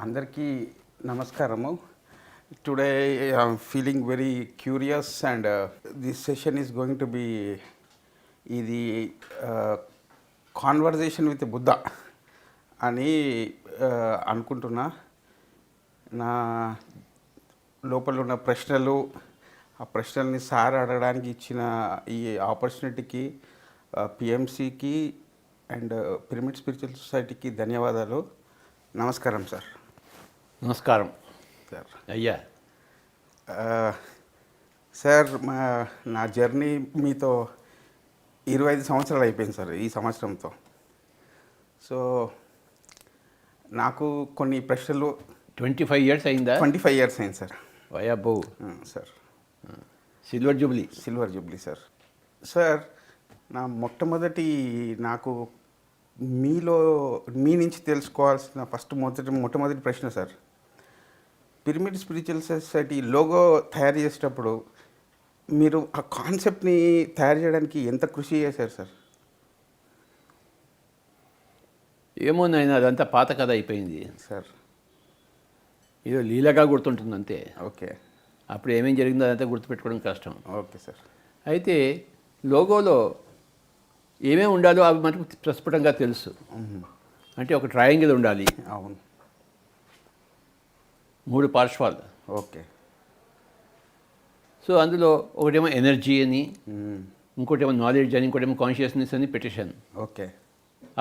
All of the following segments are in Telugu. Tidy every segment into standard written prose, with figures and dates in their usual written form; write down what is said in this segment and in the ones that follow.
అందరికీ నమస్కారము. Today I'm feeling very curious and this session is going to be ఇది కాన్వర్జేషన్ విత్ బుద్ధ అని అనుకుంటున్నా. నా లోపల ఉన్న ప్రశ్నలు, ఆ ప్రశ్నల్ని సార్ అడగడానికి ఇచ్చిన ఈ ఆపర్చునిటీకి పిఎంసికి అండ్ పిరమిడ్ స్పిరిచువల్ సొసైటీకి ధన్యవాదాలు. నమస్కారం సార్. నమస్కారం సార్. అయ్యా సార్, నా జర్నీ మీతో 25 సంవత్సరాలు అయిపోయింది సార్ ఈ సంవత్సరంతో. సో నాకు కొన్ని ప్రశ్నలు 25 years అయిందా? 25 years అయింది సార్. వయాబో sir. Silver jubilee sir. Sir, నా మొట్టమొదటి నాకు మీ నుంచి తెలుసుకోవాల్సిన మొట్టమొదటి ప్రశ్న sir, pyramid spiritual society logo తయారు చేసేటప్పుడు మీరు ఆ కాన్సెప్ట్ని తయారు చేయడానికి ఎంత కృషి చేశారు సార్? ఏమో నాయన, అదంతా పాత కథ అయిపోయింది సార్. ఏదో లీలగా గుర్తుంటుంది అంతే. ఓకే. అప్పుడు ఏమేం జరిగిందో అదంతా గుర్తుపెట్టుకోవడం కష్టం. Okay sir. అయితే లోగోలో ఏమేమి ఉండాలో అవి మనకు ప్రస్ఫుటంగా తెలుసు. అంటే ఒక ట్రయాంగిల్ ఉండాలి. అవును. 3 పార్శ్వాలు. ఓకే. సో అందులో ఒకటేమో ఎనర్జీ అని, ఇంకోటేమో నాలెడ్జ్ అని, ఇంకోటేమో కాన్షియస్నెస్ అని పెట్టేశాను. ఓకే.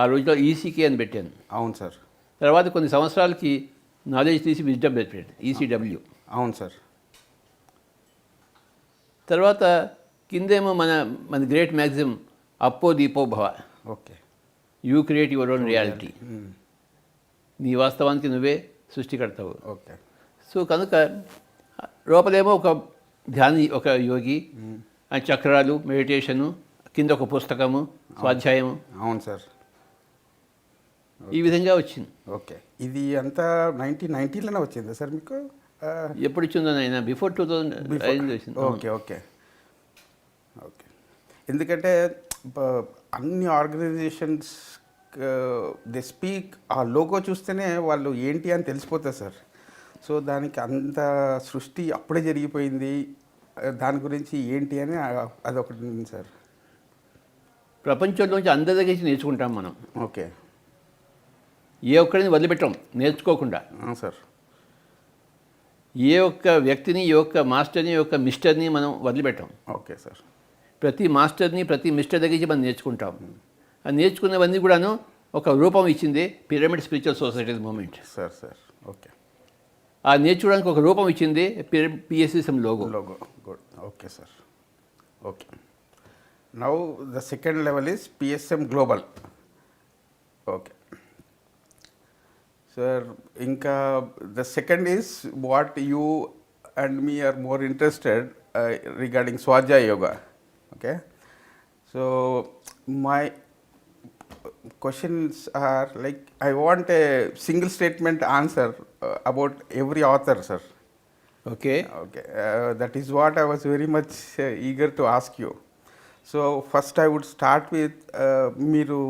ఆ రోజులో ఈసీకే అని పెట్టాను. అవును సార్. తర్వాత కొన్ని సంవత్సరాలకి నాలెడ్జ్ తీసి విజ్డమ్ పెట్టాను, ఈసీడబ్ల్యూ. అవును సార్. తర్వాత కిందేమో మన గ్రేట్ మ్యాక్సిమ్ అప్పో దీపో భవ. Okay. You create your own reality. నీ వాస్తవానికి నువ్వే సృష్టికర్తావు. ఓకే. సో కనుక లోపలేమో ఒక యోగి, ఆ చక్రాలు, మెడిటేషను, కింద ఒక పుస్తకము, స్వాధ్యాయము. అవును సార్. ఈ విధంగా వచ్చింది. ఓకే. ఇది అంతా 1990లోనే వచ్చిందా సార్ మీకు? ఎప్పుడు ఇచ్చిందో నాయన, బిఫోర్ 2000 వచ్చింది. ఓకే. ఓకే. ఓకే. ఎందుకంటే అన్ని ఆర్గనైజేషన్స్ దే స్పీక్ ఆ లోగో చూస్తేనే వాళ్ళు ఏంటి అని తెలిసిపోతుంది సార్. సో దానికి అంత సృష్టి అప్పుడే జరిగిపోయింది. దాని గురించి ఏంటి అని అదొకటి ఉంది సార్. ప్రపంచంలోంచి అందరి దగ్గర నుంచి నేర్చుకుంటాం మనం. ఓకే. ఏ ఒక్కరిని వదిలిపెట్టాం నేర్చుకోకుండా సార్. ఏ ఒక్క వ్యక్తిని, ఏ ఒక్క మాస్టర్ని, ఏ ఒక్క మిస్టర్ని మనం వదిలిపెట్టాం. Okay sir. ప్రతి మాస్టర్ని, ప్రతి మిస్టర్ దగ్గర నుంచి మనం నేర్చుకుంటాం. ఆ నేర్చుకున్నవన్నీ కూడాను ఒక రూపం ఇచ్చింది pyramid spiritual society movement. Sir. Okay. ఆ నేర్చుకోవడానికి ఒక రూపం ఇచ్చింది PSCM logo. Good. Okay sir. Okay. Now the second level is PSM global. Okay sir. ఇంకా the second is what you and me are more interested regarding Swadhyaya yoga. Okay, so my questions are like, I want a single statement answer about every author, sir. Okay. That is what I was very much eager to ask you. So first I would start with మీరు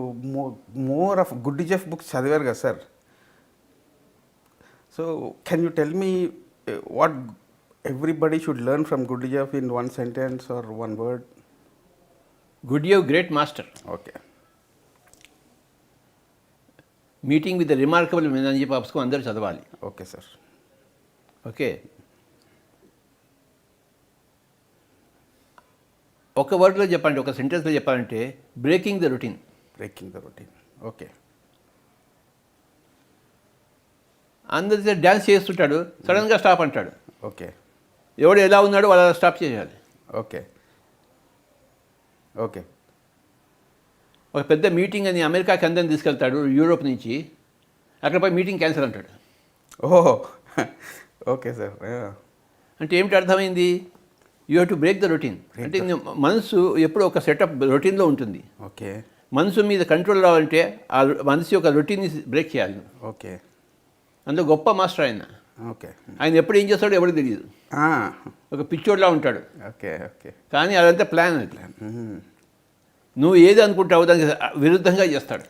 more of Gurdjieff books చదివారు కదా sir. So can you tell me what everybody should learn from Gurdjieff in one sentence or one word? Gurdjieff great master. Okay. Meeting with the remarkable men అని చెప్పి పుస్తకం అందరూ చదవాలి. Okay sir. ఓకే. ఒక వర్డ్లో చెప్పండి, ఒక సెంటెన్స్లో చెప్పాలంటే బ్రేకింగ్ ద రొటీన్. ఓకే. అందరి డ్యాన్స్ చేస్తుంటాడు, సడన్గా స్టాప్ అంటాడు. ఓకే. ఎవడు ఎలా ఉన్నాడో వాళ్ళు అలా స్టాప్ చేయాలి. ఓకే. ఒక పెద్ద మీటింగ్ అని అమెరికాకి అందరిని తీసుకెళ్తాడు యూరోప్ నుంచి. అక్కడ పోయి మీటింగ్ క్యాన్సిల్ అంటాడు. Okay sir. అంటే ఏమిటి అర్థమైంది? You have to break the routine. అంటే మనసు ఎప్పుడు ఒక సెటప్ రొటీన్లో ఉంటుంది. ఓకే. మనసు మీద కంట్రోల్ రావాలంటే ఆ మనసు యొక్క రొటీన్ని బ్రేక్ చేయాలి. ఓకే. అందులో గొప్ప మాస్టర్ ఆయన. ఓకే. ఆయన ఎప్పుడు ఏం చేస్తాడో ఎవరికి తెలియదు. ఒక పిచ్చోడ్లా ఉంటాడు. ఓకే. కానీ అదంతా ప్లాన్. అది నువ్వు ఏది అనుకుంటావో దానికి విరుద్ధంగా చేస్తాడు.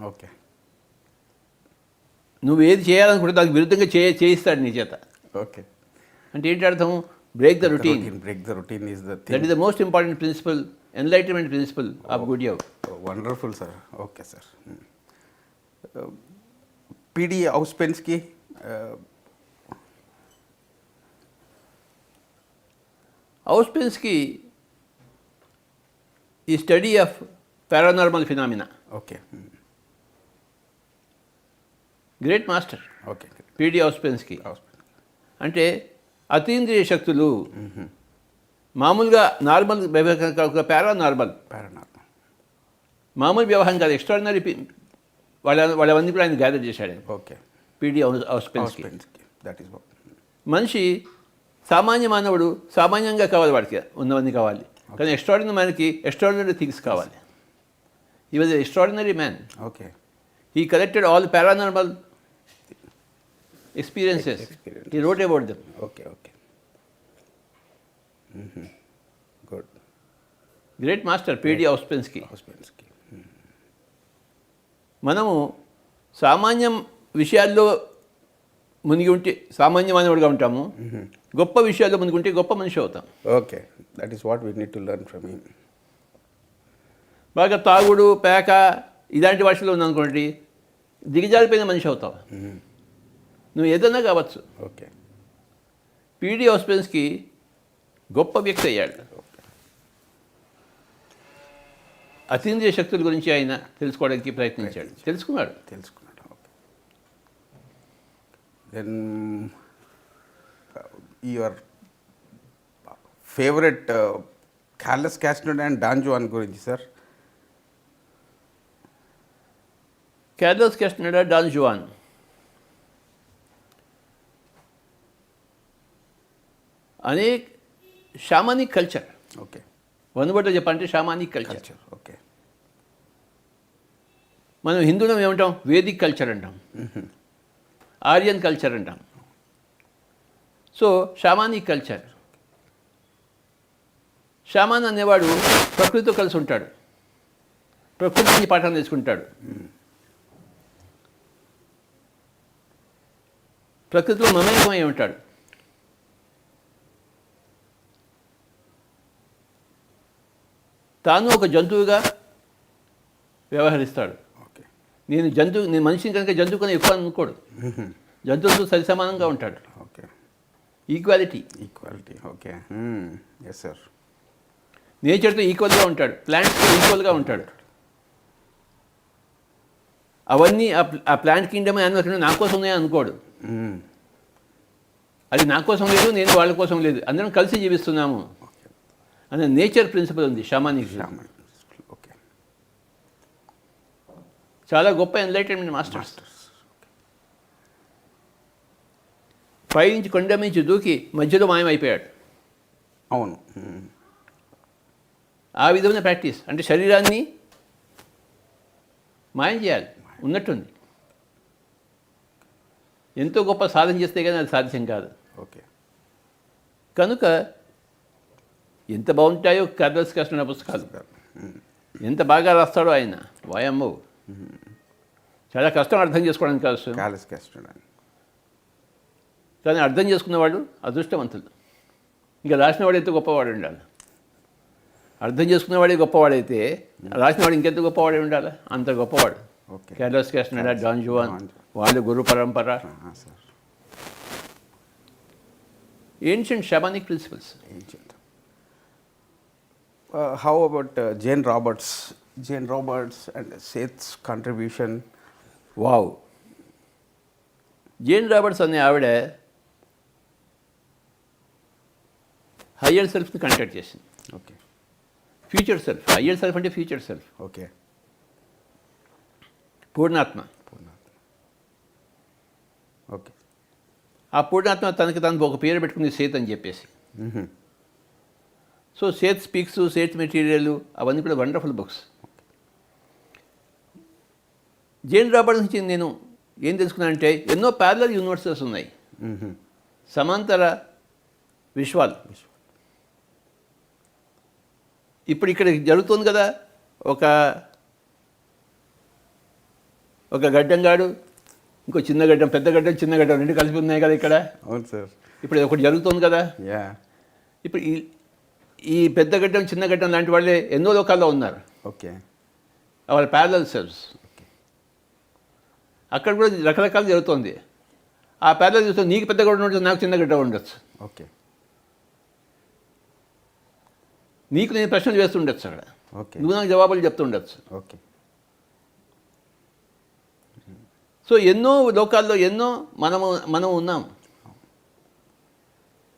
ఓకే. నువ్వు ఏది చేయాలనుకుంటే దానికి విరుద్ధంగా చేయిస్తాడు నీ చేత. ఓకే. అంటే ఏంటి అర్థం? Break the routine. Break the routine is the that is the most important principle, enlightenment principle of గుడ్ యోగ్. Wonderful sir. Okay sir. PD Ouspensky Ouspensky ఈ study of paranormal phenomena. Okay. Great master okay. PD Ouspensky. అంటే అతీంద్రియ శక్తులు మామూలుగా నార్మల్ పారానార్మల్, మామూలు వ్యవహారం కాదు, ఎక్స్ట్రాడినరీ వాళ్ళవన్నీ కూడా ఆయన గ్యాదర్ చేశాడు. ఓకే. పిడి ఔస్పెన్స్కీ. దట్ ఈస్ మనిషి సామాన్య మానవుడు సామాన్యంగా కావాలి, వాడికి ఉన్నవన్నీ కావాలి, కానీ ఎక్స్ట్రాడినరీ మ్యాన్కి ఎక్స్ట్రాడినరీ థింగ్స్ కావాలి. He was extraordinary man. Okay. He collected all paranormal experiences. He wrote about them. Okay, okay. Good. Great master, P.D. Ouspensky. మనము సామాన్యం విషయాల్లో మునిగి ఉంటే సామాన్య మానవుడిగా ఉంటాము, గొప్ప విషయాల్లో మునిగి ఉంటే గొప్ప మనిషి అవుతాం. Okay. That is what we need to learn from him. బాగా తాగుడు పేక ఇలాంటి వాటిలో ఉందనుకోండి, దిగజారిపోయిన మనిషి అవుతావు. నువ్వు ఏదైనా కావచ్చు. ఓకే. పిడి ఔస్పెన్స్కీ గొప్ప వ్యక్తి అయ్యాడు. అతీంద్రియ శక్తుల గురించి ఆయన తెలుసుకోవడానికి ప్రయత్నించాడు, తెలుసుకున్నాడు. Okay. Then your favourite Carlos Castaneda and Don Juan గురించి sir. Carlos Castaneda, Don Juan అనేక షామానిక్ కల్చర్. ఓకే. వన్వర్డ్లో చెప్పాలంటే షామానిక్ కల్చర్. ఓకే. మనం హిందువులం ఏమంటాం? వేదిక్ కల్చర్ అంటాం, ఆర్యన్ కల్చర్ అంటాం. So shamanic culture. షామాన్ అనేవాడు ప్రకృతితో కలిసి ఉంటాడు, ప్రకృతి నుంచి పాఠాలు నేర్చుకుంటాడు, ప్రకృతిలో మమేకమై ఉంటాడు. తాను ఒక జంతువుగా వ్యవహరిస్తాడు. నేను మనిషిని కనుక జంతువు కన్నా ఎక్కువ అనుకోడు, జంతువులతో సరి సమానంగా ఉంటాడు. Okay. Equality. Okay. Yes sir. నేచర్తో ఈక్వల్గా ఉంటాడు, ప్లాంట్స్తో ఈక్వల్గా ఉంటాడు. అవన్నీ ఆ ప్లాంట్ కింగ్డమ్ యానిమల్ నా కోసం ఉన్నాయని అనుకోడు. అది నా కోసం లేదు, నేను వాళ్ళ కోసం లేదు, అందరం కలిసి జీవిస్తున్నాము అనే నేచర్ ప్రిన్సిపల్ ఉంది షామానిక్. ఓకే. చాలా గొప్ప ఎన్లైటన్మెంట్ మాస్టర్స్. పైనుంచి కొండ నుంచి దూకి మధ్యలో మాయమైపోయాడు. అవును. ఆ విధమైన ప్రాక్టీస్ అంటే శరీరాన్ని మాయం చేయాలి, ఉన్నట్టుంది. ఎంతో గొప్ప సాధన చేస్తే కానీ అది సాధ్యం కాదు. ఓకే. కనుక ఎంత బాగుంటాయో కార్లస్ క్యాస్టనెడా పుస్తకాలు, ఎంత బాగా రాస్తాడో ఆయన. వాయమ్మో, చాలా కష్టం అర్థం చేసుకోవడానికి కాదు కార్లస్ క్యాస్టనెడా. కానీ అర్థం చేసుకున్నవాడు అదృష్టవంతులు. ఇంకా రాసినవాడు ఎంత గొప్పవాడు ఉండాలి. అర్థం చేసుకున్నవాడే గొప్పవాడైతే రాసినవాడు ఇంకెంత గొప్పవాడే ఉండాలి, అంత గొప్పవాడు. కార్లస్ క్యాస్టనెడా, డాన్ జువాన్, వాళ్ళు గురు పరంపర. Ancient shamanic principles. How about Jane Roberts and Seth's contribution? Wow. Jane Roberts అనే ఆవిడ హయ్యర్ సెల్ఫ్ని కంటాక్ట్ చేసింది. Okay. Future self. Higher self అంటే ఫ్యూచర్ సెల్ఫ్. ఓకే. పూర్ణాత్మ. ఓకే. ఆ పూర్ణాత్మ తనకి తను ఒక పేరు పెట్టుకుంది, సేత్ అని చెప్పేసి. So Seth speaks, Seth material, అవన్నీ కూడా వండర్ఫుల్ బుక్స్. జేన్ రాబర్ట్స్ నుంచి నేను ఏం తెలుసుకున్నానంటే ఎన్నో ప్యారలల్ యూనివర్సెస్ ఉన్నాయి, సమాంతర విశ్వాలు. ఇప్పుడు ఇక్కడ జరుగుతుంది కదా, ఒక గడ్డంగాడు ఇంకో చిన్న గడ్డం, పెద్ద గడ్డం, చిన్న గడ్డం రెండు కలిపి ఉన్నాయి కదా ఇక్కడ. అవును సార్. ఇప్పుడు ఇది ఒకటి జరుగుతుంది కదా. యా. ఇప్పుడు ఈ పెద్ద గడ్డం, చిన్న గడ్డం లాంటి వాళ్ళే ఎన్నో లోకాల్లో ఉన్నారు. ఓకే. వాళ్ళ ప్యారలల్ సెల్స్. అక్కడ కూడా రకరకాలు జరుగుతుంది. ఆ ప్యారలల్ చూస్తే నీకు పెద్ద గడ్డ ఉండొచ్చు, నాకు చిన్న గడ్డ ఉండొచ్చు. ఓకే. నీకు నేను ప్రశ్నలు వేస్తుండొచ్చు అక్కడ, ఓకే. నువ్వు నాకు జవాబులు చెప్తుండొచ్చు. ఓకే. సో ఎన్నో లోకాల్లో ఎన్నో మనం ఉన్నాం.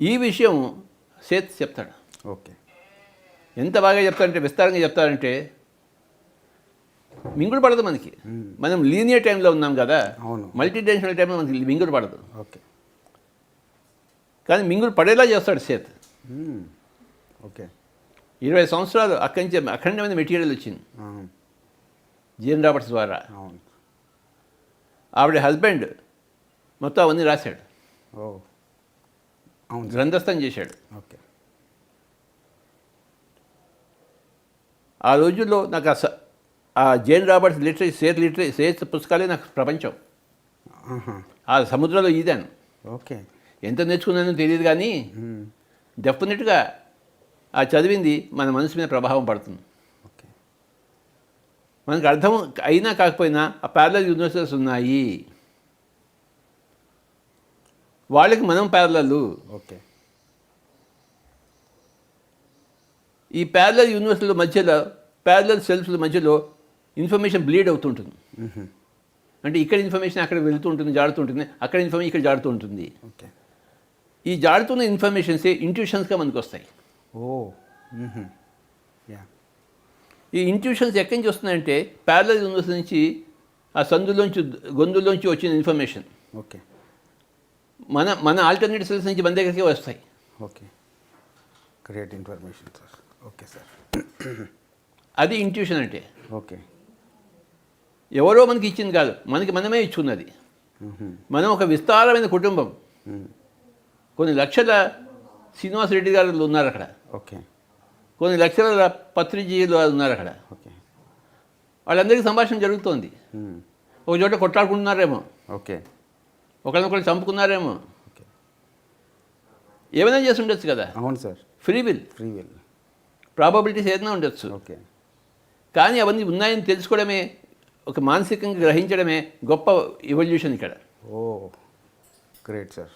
ఈ విషయం సేత్ చెప్తాడు. ఓకే. ఎంత బాగా చెప్తారంటే, విస్తారంగా చెప్తారంటే మింగుడు పడదు మనకి. మనం లీనియర్ టైంలో ఉన్నాం కదా. అవును. మల్టీ డైమెన్షనల్ టైంలో మనకి మింగుడు పడదు. ఓకే. కానీ మింగుడు పడేలా చేస్తాడు సేత్. ఓకే. 20 సంవత్సరాలు అక్కడి నుంచి అఖండమైన మెటీరియల్ వచ్చింది జీఎన్ రాబర్ట్స్ ద్వారా. అవును. ఆవిడ హస్బెండ్ మొత్తం అవన్నీ రాశాడు. ఓ అవును. గ్రంథస్థం చేశాడు. ఓకే. ఆ రోజుల్లో నాకు ఆ జేన్ రాబర్ట్స్ సేత్ పుస్తకాలే నాకు ప్రపంచం. ఆ సముద్రంలో ఈదాను. ఓకే. ఎంత నేర్చుకున్నానో తెలియదు కానీ డెఫినెట్గా ఆ చదివింది మన మనసు మీద ప్రభావం పడుతుంది. ఓకే. మనకు అర్థం అయినా కాకపోయినా ఆ ప్యారలల్ యూనివర్సెస్ ఉన్నాయి. వాళ్ళకి మనం ప్యారలల్. ఓకే. ఈ ప్యారలల్ యూనివర్స్ల మధ్యలో, ప్యారలల్ సెల్ఫ్ల మధ్యలో ఇన్ఫర్మేషన్ బ్లీడ్ అవుతుంటుంది. అంటే ఇక్కడ ఇన్ఫర్మేషన్ అక్కడ వెళ్తూ ఉంటుంది, జాడుతుంటుంది, అక్కడ ఇన్ఫర్మేషన్ ఇక్కడ జాడుతూ ఉంటుంది. ఓకే. ఈ జాడుతున్న ఇన్ఫర్మేషన్సే ఇంట్యూషన్స్గా మనకు వస్తాయి. ఓ యా. ఈ ఇంట్యూషన్స్ ఎక్కడి నుంచి వస్తున్నాయంటే ప్యారలల్ యూనివర్స్ నుంచి, ఆ సందులోంచి గొంతుల్లోంచి వచ్చిన ఇన్ఫర్మేషన్ ఓకే. మన ఆల్టర్నేట్ సెల్స్ నుంచి మన దగ్గరికి వస్తాయి. Okay. Great information sir. Okay sir. అది ఇంట్యూషన్ అంటే. ఓకే. ఎవరో మనకి ఇచ్చింది కాదు, మనకి మనమే ఇచ్చున్నది. మనం ఒక విస్తారమైన కుటుంబం. కొన్ని లక్షల శ్రీనివాస రెడ్డి గారు ఉన్నారు అక్కడ. ఓకే. కొన్ని లక్షల పత్రిజీలు ఉన్నారు అక్కడ. ఓకే. వాళ్ళందరికీ సంభాషణ జరుగుతోంది. ఒక చోట కొట్లాడుకుంటున్నారేమో, ఓకే. ఒకరినొకరు చంపుకున్నారేమో, ఓకే. ఏమైనా చేసి ఉండొచ్చు కదా. అవును సార్. ఫ్రీ విల్, ప్రాబబిలిటీస్ ఏదైనా ఉండొచ్చు. ఓకే. కానీ అవన్నీ ఉన్నాయని తెలుసుకోవడమే, ఒక మానసికంగా గ్రహించడమే గొప్ప ఎవల్యూషన్ ఇక్కడ. ఓ గ్రేట్ సార్.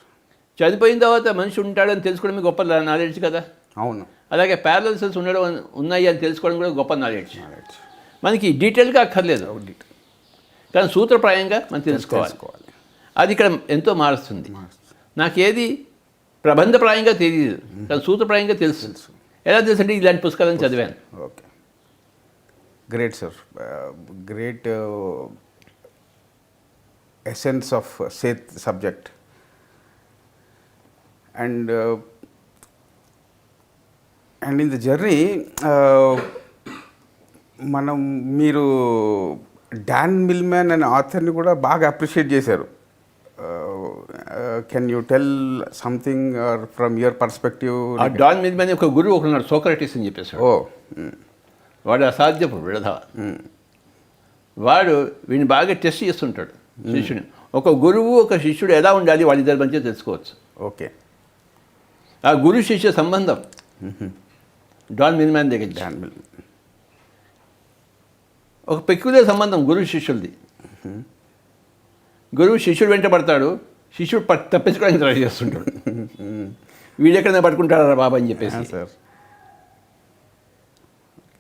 చనిపోయిన తర్వాత మనిషి ఉంటాడని తెలుసుకోవడమే గొప్ప నాలెడ్జ్ కదా. అవును. అలాగే ప్యారలల్ సెల్స్ ఉన్నాయి అని తెలుసుకోవడం కూడా గొప్ప నాలెడ్జ్. మనకి డీటెయిల్గా అక్కర్లేదు, కానీ సూత్రప్రాయంగా మనం తెలుసుకోవాలి. అది ఇక్కడ ఎంతో మారుస్తుంది. నాకు ఏది ప్రబంధప్రాయంగా తెలియదు, కానీ సూత్రప్రాయంగా తెలుసు. ఎలా తెలుసు అంటే ఇలాంటి పుస్తకాలను చదివాను. Okay. Great sir. Great essence of Seth subject. And in the journey మీరు డాన్ మిల్మ్యాన్ అనే ఆథర్ని కూడా బాగా అప్రిషియేట్ చేశారు. Can you tell something from your perspective? ఆ డాన్ మిల్మ్యాన్ ఒక గురువు ఒకడున్నాడు, సోక్రటీస్ అని చెప్పేసాడు. ఓ వాడు అసాధ్యపు విడధ. వాడు వీడిని బాగా టెస్ట్ చేస్తుంటాడు శిష్యుని. ఒక గురువు ఒక శిష్యుడు ఎలా ఉండాలి వాళ్ళిద్దరి మధ్య తెలుసుకోవచ్చు. ఓకే. ఆ గురు శిష్య సంబంధం డాన్ మిల్మ్యాన్ దగ్గర. డాన్ మిల్మ్యాన్ ఒక పెక్యులర్ సంబంధం గురు శిష్యులది. గురువు శిష్యుడు వెంట పడతాడు, శిష్యుడు తప్పించుకోవడానికి ట్రై చేస్తుంటాడు. వీడెక్కడైనా పట్టుకుంటారా బాబా అని చెప్పేసి. సార్.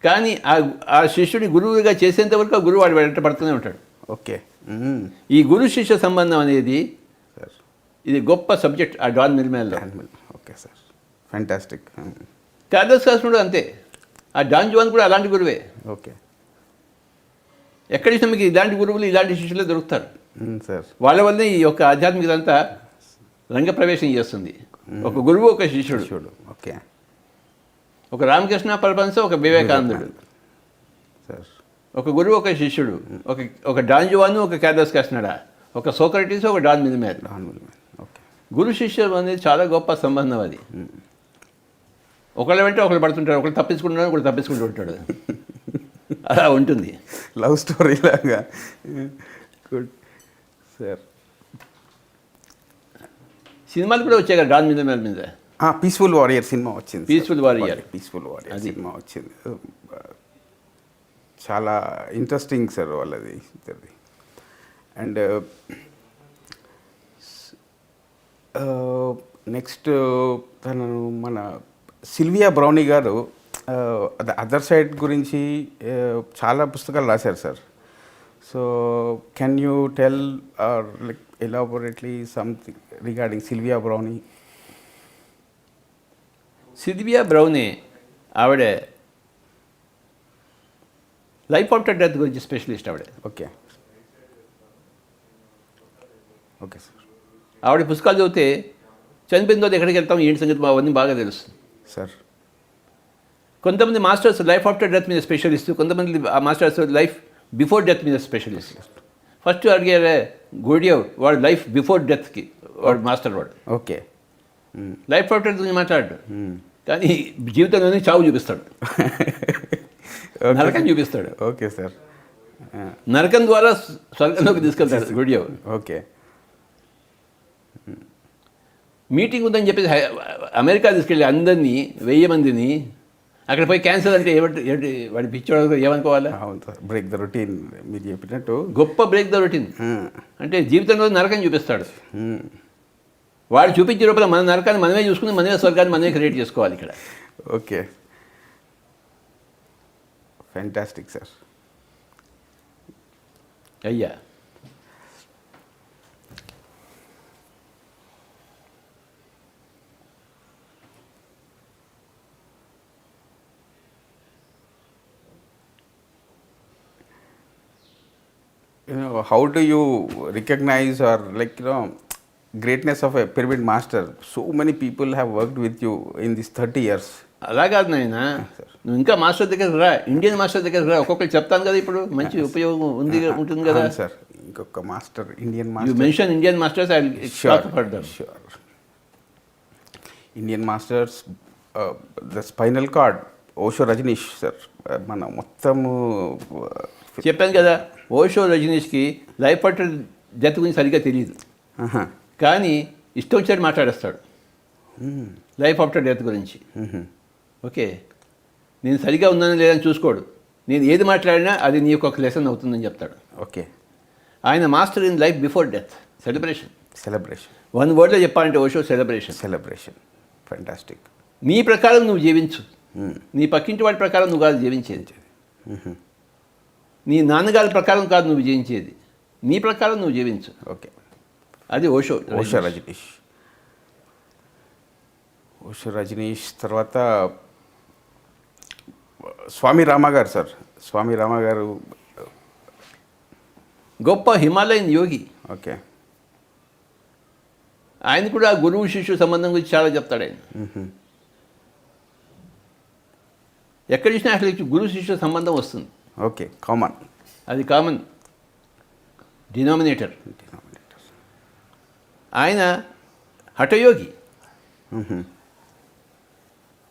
కానీ ఆ శిష్యుడి గురువుగా చేసేంత వరకు ఆ గురువు వాడు వెంట పడుతూనే ఉంటాడు. ఓకే. ఈ గురు శిష్య సంబంధం అనేది ఇది గొప్ప సబ్జెక్ట్ ఆ డాన్ మిల్మ్యాన్లో. Okay sir. ఫ్యాంటాస్టిక్. కార్లస్ కాస్మోడ్ అంతే. ఆ డాన్ జువాన్ కూడా అలాంటి గురువే. ఓకే. ఎక్కడి నుంచి మీకు ఇలాంటి గురువులు ఇలాంటి శిష్యులే దొరుకుతారు సార్. వాళ్ళ వల్లనే ఈ యొక్క ఆధ్యాత్మికత అంతా రంగప్రవేశం చేస్తుంది. ఒక గురువు ఒక శిష్యుడు. ఓకే. ఒక రామకృష్ణ పరమహంస, ఒక వివేకానందుడు. సార్. ఒక గురువు ఒక శిష్యుడు. ఒక డాన్ జువాన్, ఒక కార్లస్ కాస్మోడ్, ఒక సోక్రటీస్, ఒక డాన్ మిల్మ్యాన్. ఓకే. గురు శిష్యులు అనేది చాలా గొప్ప సంబంధం అది. ఒకళ్ళ వెంట ఒకళ్ళు పడుతుంటారు, ఒకళ్ళు తప్పించుకుంటున్నారు, ఒకళ్ళు తప్పించుకుంటూ ఉంటాడు. అలా ఉంటుంది. లవ్ స్టోరీ లాగా. Good sir. సినిమాలు కూడా వచ్చాయి కదా డాన్ మీద పీస్ఫుల్ వారియర్ సినిమా వచ్చింది. Peaceful Warrior. Peaceful warrior cinema వచ్చింది. చాలా ఇంట్రెస్టింగ్ సార్ వాళ్ళది. అండ్ నెక్స్ట్ తను మన సిల్వియా బ్రౌనీ గారు ద అదర్ సైడ్ గురించి చాలా పుస్తకాలు రాశారు sir. So can you tell or like elaborately something regarding Sylvia Browne? Sylvia Browne ఆవిడ లైఫ్ ఆఫ్టర్ డెత్ గురించి స్పెషలిస్ట్ ఆవిడ. Okay okay sir. ఆవిడ పుస్తకాలు చదివితే చనిపోయిన తర్వాత ఎక్కడికి వెళ్తాం ఏంటి సంగతి అవన్నీ బాగా తెలుస్తుంది సార్. కొంతమంది మాస్టర్స్ లైఫ్ ఆఫ్టర్ డెత్ మీద స్పెషలిస్ట్, కొంతమంది ఆ మాస్టర్స్ లైఫ్ బిఫోర్ డెత్ మీద స్పెషలిస్ట్. ఫస్ట్ అడిగారే గోడియవ్ వాడు లైఫ్ బిఫోర్ డెత్కి వాడు మాస్టర్ వాడు. ఓకే. లైఫ్ ఆఫ్టర్ డెత్ గురించి మాట్లాడు, కానీ జీవితంలోనే చావు చూపిస్తాడు, నరకం చూపిస్తాడు. Okay sir. నరకం ద్వారా స్వర్గంలోకి తీసుకెళ్తాడు గోడియవ్. ఓకే. మీటింగ్ ఉందని చెప్పేసి అమెరికా తీసుకెళ్ళి అందరినీ 1000 మందిని అక్కడ పోయి క్యాన్సర్ అంటే ఏమిటి వాడి పిచ్చోడు ఏమనుకోవాలా? అవును సార్. బ్రేక్ ద రొటీన్ మీరు చెప్పినట్టు గొప్ప బ్రేక్ ద రొటీన్. అంటే జీవితంలో నరకం చూపిస్తాడు. వాడు చూపించే రూపంలో మన నరకాన్ని మనమే చూసుకుని మనమే స్వర్గాన్ని మనమే క్రియేట్ చేసుకోవాలి ఇక్కడ. ఓకే. Fantastic sir. అయ్యా how do you recognize or greatness of a pyramid master? So many people have worked with you in these 30 years. అలా కాదు నాయన, నువ్వు ఇంకా మాస్టర్ దగ్గరికి రా, ఇండియన్ మాస్టర్ దగ్గరికి రా. ఒక్కొక్కరు చెప్తాను కదా, ఇప్పుడు మంచి ఉపయోగం ఉంటుంది కదా సార్. ఇంకొక master Indian you master mention Indian masters. I talk for them. Sure. Indian masters the spinal cord Osho Rajneesh sir. మన మొత్తము చెప్పాను కదా, ఓషో రజనీష్కి లైఫ్ ఆఫ్టర్ డెత్ గురించి సరిగ్గా తెలియదు, కానీ ఇష్టం వచ్చినట్టు మాట్లాడేస్తాడు లైఫ్ ఆఫ్టర్ డెత్ గురించి. ఓకే, నేను సరిగ్గా ఉన్నాను లేదని చూసుకోడు. నేను ఏది మాట్లాడినా అది నీ యొక్క లెసన్ అవుతుందని చెప్తాడు. ఓకే. ఆయన master in life before death, celebration. 1 వర్డ్లో చెప్పాలంటే ఓషో సెలబ్రేషన్. ఫ్యాంటాస్టిక్. నీ ప్రకారం నువ్వు జీవించు, నీ పక్కింటి వాడి ప్రకారం నువ్వు కాదు జీవించేది, నీ నాన్నగారి ప్రకారం కాదు నువ్వు జీవించేది, నీ ప్రకారం నువ్వు జీవించు. ఓకే. అది ఓషో రజనీష్. ఓషో రజనీష్ తర్వాత స్వామి రామ గారు సార్. స్వామి రామ గారు గొప్ప హిమాలయన్ యోగి. ఓకే. ఆయన కూడా గురువు శిష్యు సంబంధం గురించి చాలా చెప్తాడు ఆయన. ఎక్కడ చూసినా అసలు గురువు శిష్యు సంబంధం వస్తుంది. ఓకే. కామన్, అది కామన్ డినామినేటర్. ఆయన హఠయోగి.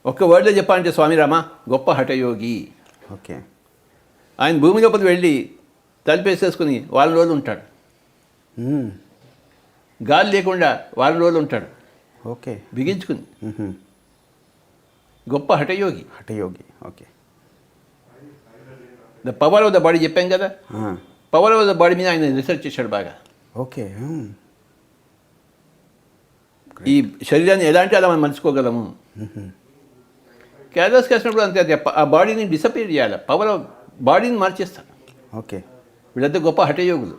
ఒక్క వర్డ్లో చెప్పాలంటే స్వామి రామ గొప్ప హఠయోగి. ఓకే. ఆయన భూమి లోపలికి వెళ్ళి తలుపేసేసుకుని 4 రోజులు ఉంటాడు, గాలి లేకుండా 4 రోజులు ఉంటాడు. ఓకే. బిగించుకుని. గొప్ప hatha yogi. Okay. The power of the body చెప్పాం కదా, పవర్ ఆఫ్ ద బాడీ మీద ఆయన రీసెర్చ్ చేశాడు బాగా. ఓకే. ఈ శరీరాన్ని ఎలా అంటే అలా మనం మలుచుకోగలము. క్యాలర్స్కి వేసినప్పుడు అంతే, అది ఆ బాడీని డిసపేర్ చేయాలి, పవర్ ఆఫ్ బాడీని మార్చేస్తాడు. ఓకే. వీళ్ళంతా గొప్ప హఠయోగులు.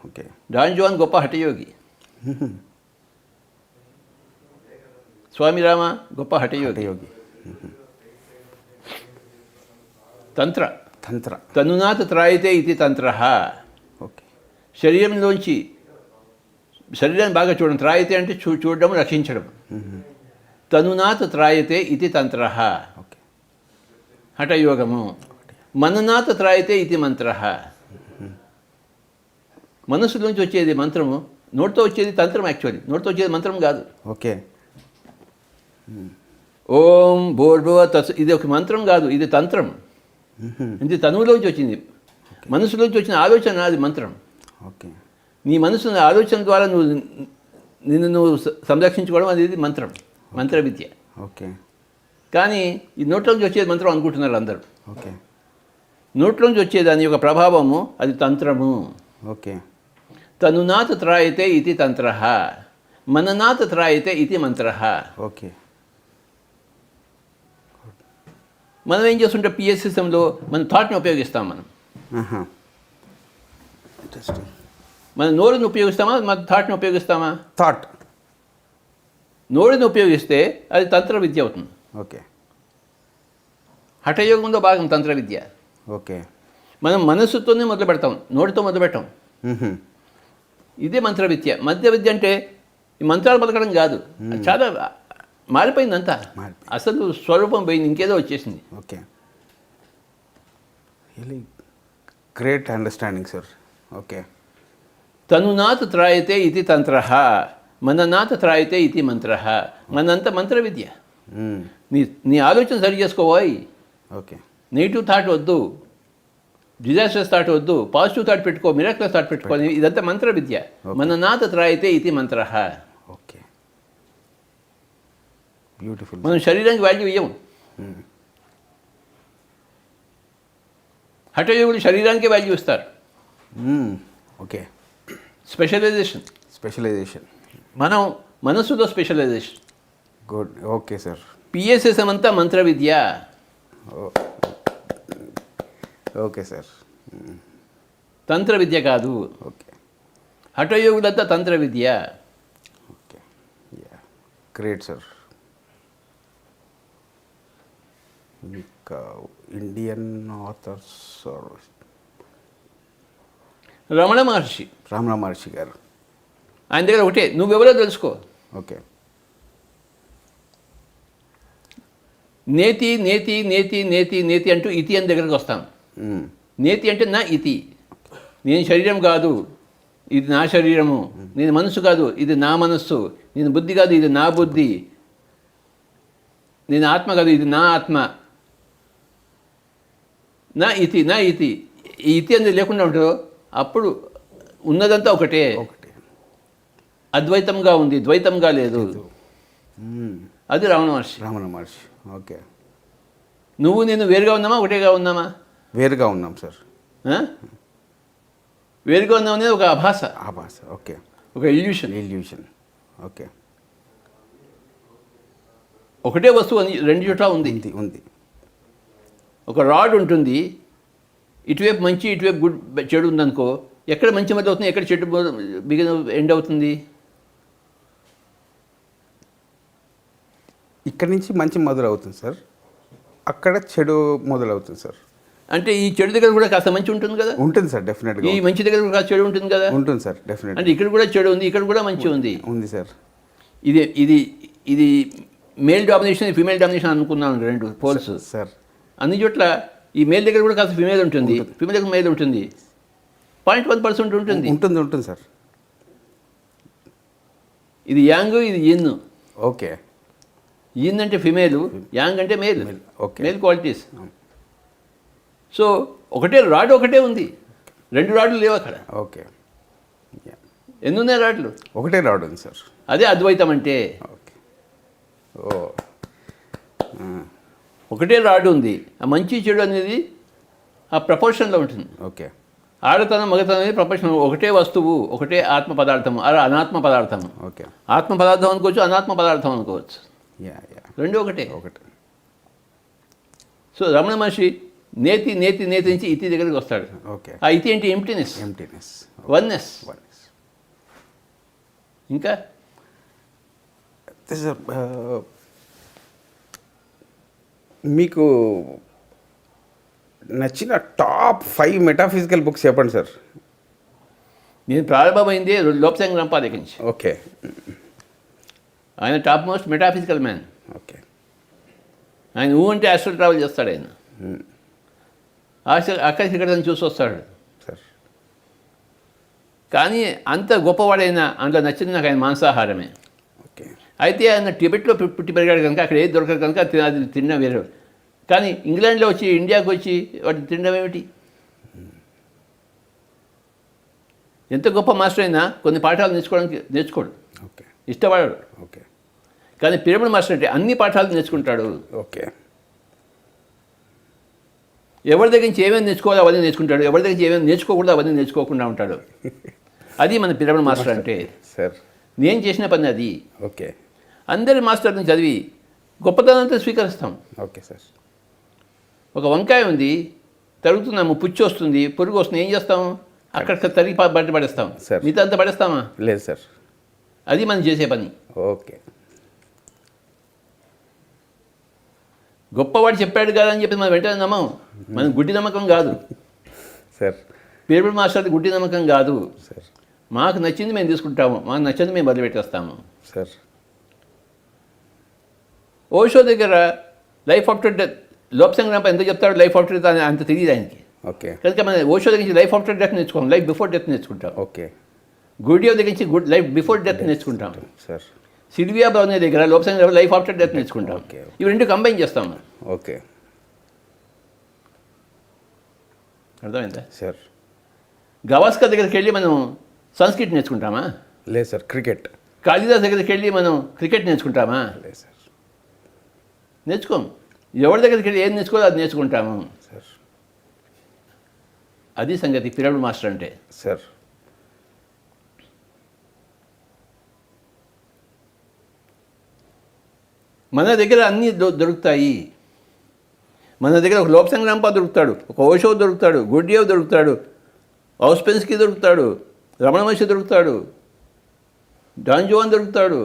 ఓకే. డాన్ జువాన్ గొప్ప హఠయోగి. స్వామి రామ గొప్ప హఠయోగి. తంత్ర తనునాథ త్రాయితే ఇది తంత్ర. ఓకే. శరీరంలోంచి శరీరాన్ని బాగా చూడండి. త్రాయితే అంటే చూడడం, రక్షించడం. తనునాథ త్రాయితే ఇది తంత్ర, హఠయోగము. మననాథ త్రాయితే ఇది మంత్ర. మనసులోంచి వచ్చేది మంత్రము, నోటితో వచ్చేది తంత్రం. యాక్చువల్లీ నోటితో వచ్చేది మంత్రం కాదు. ఓకే. ఓం భూర్భువ తత్స, ఇది ఒక మంత్రం కాదు, ఇది తంత్రం. ఇది తనువులోంచి వచ్చింది, మనసులోంచి వచ్చిన ఆలోచన, అది మంత్రం. ఓకే. నీ మనసు ఆలోచన ద్వారా నువ్వు నిన్ను నువ్వు సంరక్షించుకోవడం అనేది మంత్రం, మంత్ర విద్య. ఓకే కానీ ఈ నోట్లోంచి వచ్చేది మంత్రం అనుకుంటున్నారు అందరూ. ఓకే నోట్లోంచి వచ్చే దాని యొక్క ప్రభావము అది తంత్రము. ఓకే తనునాథ త్రాయితే ఇది తంత్ర, మననాథ త్రాయితే ఇది మంత్ర. ఓకే మనం ఏం చేస్తుంటే పిఎస్ సిస్టంలో మన థాట్ని ఉపయోగిస్తాం. మనం ఇంట్రెస్టింగ్. మన నోరుని ఉపయోగిస్తామా, మన థాట్ని ఉపయోగిస్తామా? థాట్. నోరుని ఉపయోగిస్తే అది తంత్ర విద్య అవుతుంది. ఓకే హఠయోగంలో భాగం తంత్ర విద్య. ఓకే మనం మనస్సుతోనే మొదలు పెడతాం, నోటితో మొదలు పెట్టాం. ఇదే మంత్ర విద్య. మంత్ర విద్య అంటే ఈ మంత్రాలు పలకడం కాదు, అది చాలా మారిపోయిందంతా. అసలు స్వరూపం పోయింది, ఇంకేదో వచ్చేసింది. Okay really great understanding sir. Okay తనునాథ త్రాయితే ఇది తంత్ర, మననాథ త్రాయితే ఇది మంత్ర. మనంతా మంత్ర విద్య. నీ ఆలోచన సరి చేసుకోవాలి. ఓకే నెగిటివ్ థాట్ వద్దు, డిజాస్టర్స్ థాట్ వద్దు, పాజిటివ్ థాట్ పెట్టుకో, మిరాక్యులస్ థాట్ పెట్టుకో. ఇదంతా మంత్ర విద్య. మననాథ త్రాయితే ఇది మంత్ర. Okay beautiful. మనం శరీరానికి వాల్యూ ఇవ్వము. హఠయోగులు శరీరానికి వాల్యూ ఇస్తారు. Okay specialization. స్పెషలైజేషన్. మనం మనస్సులో specialization. Good. Okay sir. PSSM అంతా మంత్ర విద్య. Okay sir. తంత్ర విద్య కాదు. ఓకే హఠయోగులంతా తంత్ర విద్య. Okay great sir. ఇంకా ఇండియన్ ఆథర్స్ రమణ మహర్షి, రమణ మహర్షి గారు, ఆయన దగ్గర ఒకటే, నువ్వెవరో తెలుసుకో. ఓకే నేతి నేతి నేతి నేతి నేతి అంటూ ఇతి అని దగ్గరకు వస్తాం. నేతి అంటే నా ఇతి, నేను శరీరం కాదు, ఇది నా శరీరము. నేను మనసు కాదు, ఇది నా మనస్సు. నేను బుద్ధి కాదు, ఇది నా బుద్ధి. నేను ఆత్మ కాదు, ఇది నా ఆత్మ. నా ఇతి, నా ఇతి. ఈ ఇతి అనేది లేకుండా ఉంటుందో అప్పుడు ఉన్నదంతా ఒకటే. ఒకటే అద్వైతంగా ఉంది, ద్వైతంగా లేదు. అది రమణ మహర్షి. రమణ మహర్షి. ఓకే నువ్వు నేను వేరుగా ఉన్నామా, ఒకటేగా ఉన్నామా? వేరుగా ఉన్నాం సార్. వేరుగా ఉన్నాం అనేది ఒక ఆభాస. ఆభాస. ఓకే ఒక ఇల్యూషన్. ఇల్యూషన్. ఓకే ఒకటే వస్తువు అని రెండు చోట్ల ఉంది. ఉంది. ఒక రాడ్ ఉంటుంది, ఇటువైపు మంచి ఇటువైపు గుడ్ చెడు ఉందనుకో, ఎక్కడ మంచి మొదలు అవుతుంది, ఎక్కడ చెడు బిగిన ఎండ్ అవుతుంది? ఇక్కడి నుంచి మంచి మొదలవుతుంది సార్, అక్కడ చెడు మొదలవుతుంది సార్. అంటే ఈ చెడు దగ్గర కూడా కాస్త మంచి ఉంటుంది కదా? ఉంటుంది సార్, డెఫినెట్గా. ఈ మంచి దగ్గర కూడా కాస్త చెడు ఉంటుంది కదా? ఉంటుంది సార్, డెఫినెట్. అంటే ఇక్కడ కూడా చెడు ఉంది, ఇక్కడ కూడా మంచి ఉంది. ఉంది సార్. ఇది ఇది ఇది మేల్ డామినేషన్, ఫీమేల్ డామినేషన్ అనుకున్నాను, రెండు పోల్స్ సార్. అన్ని చోట్ల ఈ మేల్ దగ్గర కూడా కాస్త ఫీమేల్ ఉంటుంది, ఫీమేల్ దగ్గర మేల్ ఉంటుంది. 0.1% ఉంటుంది. ఉంటుంది సార్. ఇది యాంగ్, ఇది ఇన్. ఓకే. ఇన్ అంటే ఫిమేలు, యాంగ్ అంటే male. Okay. Male qualities. So ఒకటే రాడ్, ఒకటే ఉంది, రెండు రాడ్లు లేవు అక్కడ. ఓకే. ఎన్ని ఉన్నాయి రాడ్లు? ఒకటే రాడ్ ఉంది సార్. అదే అద్వైతం అంటే. ఓకే. ఓ ఒకటే రాడ్ ఉంది. ఆ మంచి చెడు అనేది ఆ ప్రపోర్షన్లో ఉంటుంది. ఓకే. ఆడతనం మగతనం అనేది ప్రపంచం. ఒకటే వస్తువు, ఒకటే ఆత్మ పదార్థము, అనాత్మ పదార్థము. ఓకే. ఆత్మ పదార్థం అనుకోవచ్చు, అనాత్మ పదార్థం అనుకోవచ్చు. రెండు ఒకటే. ఒకటే. సో రమణ మహర్షి నేతి నేతి నేతి నుంచి ఇతి దగ్గరికి వస్తాడు. ఓకే. ఆ ఇతి ఏంటి? ఎంప్టీనెస్. వన్నెస్. ఇంకా సార్ మీకు నచ్చిన టాప్ 5 మెటాఫిజికల్ బుక్స్ చెప్పండి సార్. నేను ప్రారంభమైంది లోప్సాంగ్ రంపా దగ్గర నుంచి. ఓకే. ఆయన top most metaphysical man. Okay. ఆయన అంటే ఆస్ట్రల్ ట్రావెల్ చేస్తాడు. ఆయన ఆకాశ గడని చూసి వస్తాడు సార్. కానీ అంత గొప్పవాడైనా అందులో నచ్చింది నాకు ఆయన మాంసాహారమే. ఓకే. అయితే ఆయన టిబెట్లో పుట్టి పెరిగాడు కనుక అక్కడ ఏది దొరకదు కనుక అది తినడం వేరే. కానీ ఇంగ్లాండ్లో వచ్చి ఇండియాకి వచ్చి వాటిని తినడం ఏమిటి? ఎంత గొప్ప మాస్టర్ అయినా కొన్ని పాఠాలు నేర్చుకోడు. ఓకే. ఇష్టపడడు. ఓకే. కానీ పిరమిడ్ మాస్టర్ అంటే అన్ని పాఠాలు నేర్చుకుంటాడు. ఓకే. ఎవరి దగ్గర నుంచి ఏమేమి నేర్చుకోవాలో అవన్నీ నేర్చుకుంటాడు, ఎవరి దగ్గర నుంచి ఏమేమి నేర్చుకోకూడదు అవన్నీ నేర్చుకోకుండా ఉంటాడు. అది మన పిరమిడ్ మాస్టర్ అంటే. సార్. నేను చేసిన పని అది. ఓకే. అందరి మాస్టర్ని చదివి గొప్పతనంతో స్వీకరిస్తాం. Okay sir. ఒక వంకాయ ఉంది, తరుగుతున్నాము, పుచ్చి వస్తుంది, పురుగు వస్తుంది, ఏం చేస్తాం? అక్కడ తరిగి బయట పడేస్తాం. సార్. మిగతా అంతా పడేస్తామా? లేదు సార్. అది మనం చేసే పని. ఓకే. గొప్పవాడు చెప్పాడు కదా అని చెప్పి మనం వెంటనే నమ్మం. మనం గుడ్డి నమ్మకం కాదు. సార్. పిరమిడ్ మాస్టర్ది గుడ్డి నమ్మకం కాదు. సార్. మాకు నచ్చింది మేము తీసుకుంటాము, మాకు నచ్చింది మేము వదిలిపెట్టేస్తాము. సార్. ఓషో దగ్గర లైఫ్ ఆఫ్టర్ డెత్, లోప్సంగ్ రాంప ఎంత చెప్తాడు లైఫ్ ఆఫ్టర్ డెత్ అని అంత తెలియదు ఆయనకి. ఓకే. కనుక మన ఓషో దగ్గర నుంచి లైఫ్ ఆఫ్టర్ డెత్ నేర్చుకోం, లైఫ్ బిఫోర్ డెత్ నేర్చుకుంటాం. ఓకే. గుడియో దగ్గర నుంచి లైఫ్ బిఫోర్ డెత్ నేర్చుకుంటాం. సార్. సిల్వియా బ్రౌనే దగ్గర Lobsang Rampa life after death నేర్చుకుంటాం. ఓకే. ఇవి రెండు కంబైన్ చేస్తాం మనం. ఓకే. అర్థమైందా? సార్. గవాస్కర్ దగ్గరికి వెళ్ళి మనం సంస్కృత్ నేర్చుకుంటామా? లేదు సార్. క్రికెట్. కాళిదాస్ దగ్గరికి వెళ్ళి మనం క్రికెట్ నేర్చుకుంటామా? లేదు సార్. నేర్చుకోం. ఎవరి దగ్గరికి వెళ్ళి ఏం నేర్చుకోవాలో అది నేర్చుకుంటాము. సార్. అది సంగతి పిరమిడ్ మాస్టర్ అంటే. సార్. మన దగ్గర అన్నీ దొరుకుతాయి. మన దగ్గర ఒక లోప్సంగ్ రాంప దొరుకుతాడు, ఒక ఓషో దొరుకుతాడు, గుడ్డియో దొరుకుతాడు, ఔస్పెన్స్కీ దొరుకుతాడు, రమణ మహర్షి దొరుకుతాడు, డాన్ జువాన్ దొరుకుతాడు,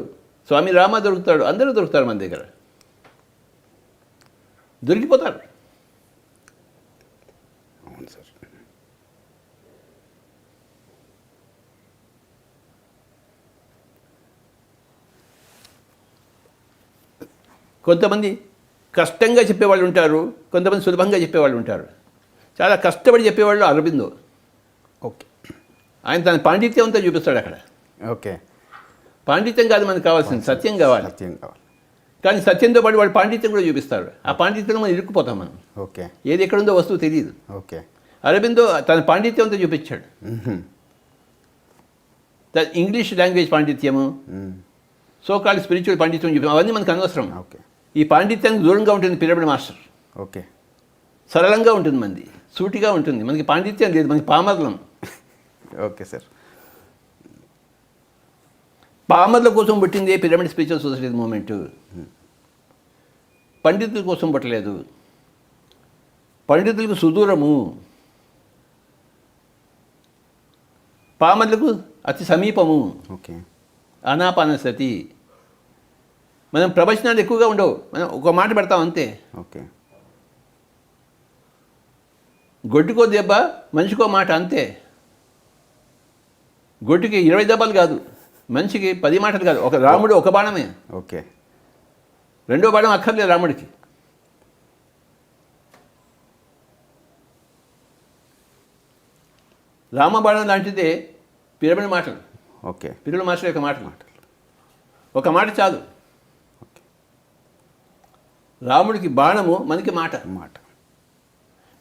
స్వామి రామ దొరుకుతాడు, అందరూ దొరుకుతారు మన దగ్గర. దొరికిపోతారు. అవును సార్. కొంతమంది కష్టంగా చెప్పేవాళ్ళు ఉంటారు, కొంతమంది సులభంగా చెప్పేవాళ్ళు ఉంటారు. చాలా కష్టపడి చెప్పేవాళ్ళు అరబిందో. ఓకే. ఆయన తన పాండిత్యం అంతా చూపిస్తాడు అక్కడ. ఓకే. పాండిత్యం కాదు మనకు కావాల్సింది, సత్యం కావాలి. సత్యం కావాలి. కానీ సత్యంతో పాటు వాడు పాండిత్యం కూడా చూపిస్తాడు. ఆ పాండిత్యంలో మనం ఇరుక్కుపోతాం మనం. ఓకే. ఏది ఎక్కడుందో వస్తువు తెలియదు. ఓకే. అరబిందో తన పాండిత్యంతో చూపించాడు. ఇంగ్లీష్ లాంగ్వేజ్ పాండిత్యము, సో కాల్డ్ స్పిరిచువల్ పాండిత్యం చూపి అవన్నీ మనకు అనవసరం. ఓకే. ఈ పాండిత్యానికి దూరంగా ఉంటుంది పిరమిడ్ మాస్టర్. ఓకే. సరళంగా ఉంటుంది, మంది సూటిగా ఉంటుంది. మనకి పాండిత్యం లేదు, మనకి పామర్లం. Okay sir. పామర్ల కోసం పుట్టింది పిరమిడ్ స్పిరిచువల్ సొసైటీ మూమెంట్. పండితుల కోసం పుట్టలేదు. పండితులకు సుదూరము, పామర్లకు అతి సమీపము. ఓకే. అనాపానసతి. మనం ప్రవచనాలు ఎక్కువగా ఉండవు, మనం ఒక మాట పెడతాం అంతే. ఓకే. గొడ్డుకో దెబ్బ, మనిషికో మాట అంతే. గొడ్డుకి 20 దెబ్బలు కాదు, మనిషికి 10 మాటలు కాదు. ఒక రాముడు ఒక బాణమే. ఓకే. రెండో బాణం అక్కర్లేదు రాముడికి. రామబాణం లాంటిదే పిరమిడ్ మాటలు. ఓకే. పిరమిడ్ మాస్టర్ యొక్క మాటలు. ఒక మాట చాలు. రాముడికి బాణము, మనకి మాట. మాట.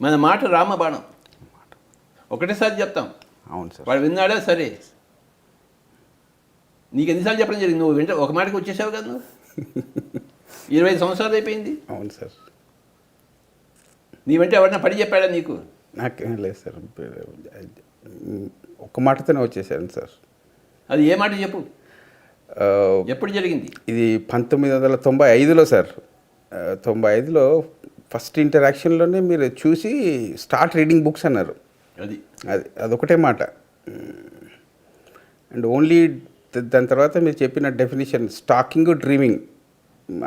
మన మాట రామ బాణం. ఒకటేసారి చెప్తాం. అవును సార్. వాడు విన్నాడా సరే. నీకు ఎన్నిసార్లు చెప్పడం జరిగింది? నువ్వు వెంట ఒక మాటకి వచ్చేసావు కదా. నువ్వు 25 సంవత్సరాలు అయిపోయింది. అవును సార్. నీ వెంట ఎవరైనా పడి చెప్పాడా నీకు? నాకేం లేదు సార్. ఒక్క మాటతోనే వచ్చేసాను సార్. అది ఏ మాట చెప్పు. ఎప్పుడు జరిగింది ఇది? 1995లో సార్. 95లో ఫస్ట్ ఇంటరాక్షన్లోనే మీరు చూసి స్టార్ట్ రీడింగ్ బుక్స్ అన్నారు. అదొకటే మాట. అండ్ ఓన్లీ దాని తర్వాత మీరు చెప్పిన డెఫినేషన్ స్టాకింగ్, డ్రీమింగ్,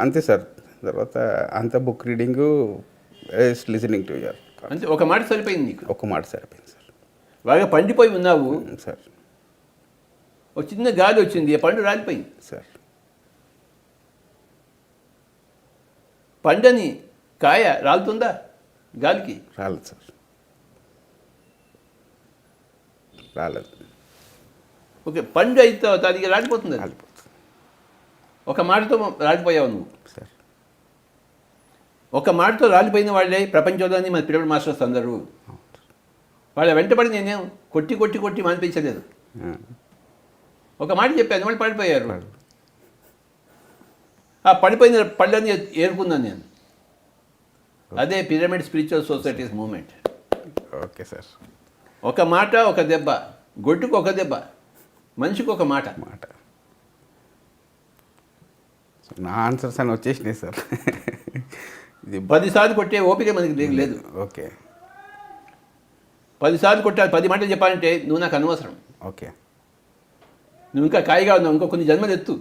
అంతే సార్. తర్వాత అంత book reading, listening to your. అంతే. ఒక మాట సరిపోయింది నీకు. ఒక మాట సరిపోయింది సార్. బాగా పండిపోయి ఉన్నావు సార్. ఒక చిన్న గాలి వచ్చింది, ఆ పండు రాలిపోయింది సార్. పండని కాయ రాలుతుందా గాలికి? రాలేదు సార్. రాలేదు. ఓకే. పండు అయిన తర్వాత అది రాలిపోతుంది. రాలిపోతుంది. ఒక మాటతో రాలిపోయావు నువ్వు సార్. ఒక మాటతో రాలిపోయిన వాళ్ళే ప్రపంచంలోని మన పిరమిడ్ మాస్టర్స్ అందరూ. వాళ్ళ వెంటబడి నేనేం కొట్టి కొట్టి కొట్టి మానిపించలేదు. ఒక మాట చెప్పాను, వాళ్ళు పడిపోయారు. ఆ పడిపోయిన పళ్ళని ఏరుకున్నాను నేను. అదే pyramid spiritual societies moment. Okay sir. ఒక మాట ఒక దెబ్బ, గొడ్డుకు ఒక దెబ్బ, మనిషికి ఒక మాట. నా ఆన్సర్స్ అని వచ్చేసినాయి సార్. ఇది 10 సార్లు కొట్టే ఓపిక మనకి లేదు. ఓకే 10 సార్లు కొట్టాలి, 10 మాటలు చెప్పాలంటే నువ్వు నాకు అనవసరం. ఓకే నువ్వు ఇంకా కాయిగా ఉన్నావు, ఇంకో కొన్ని జన్మలు ఎత్తు.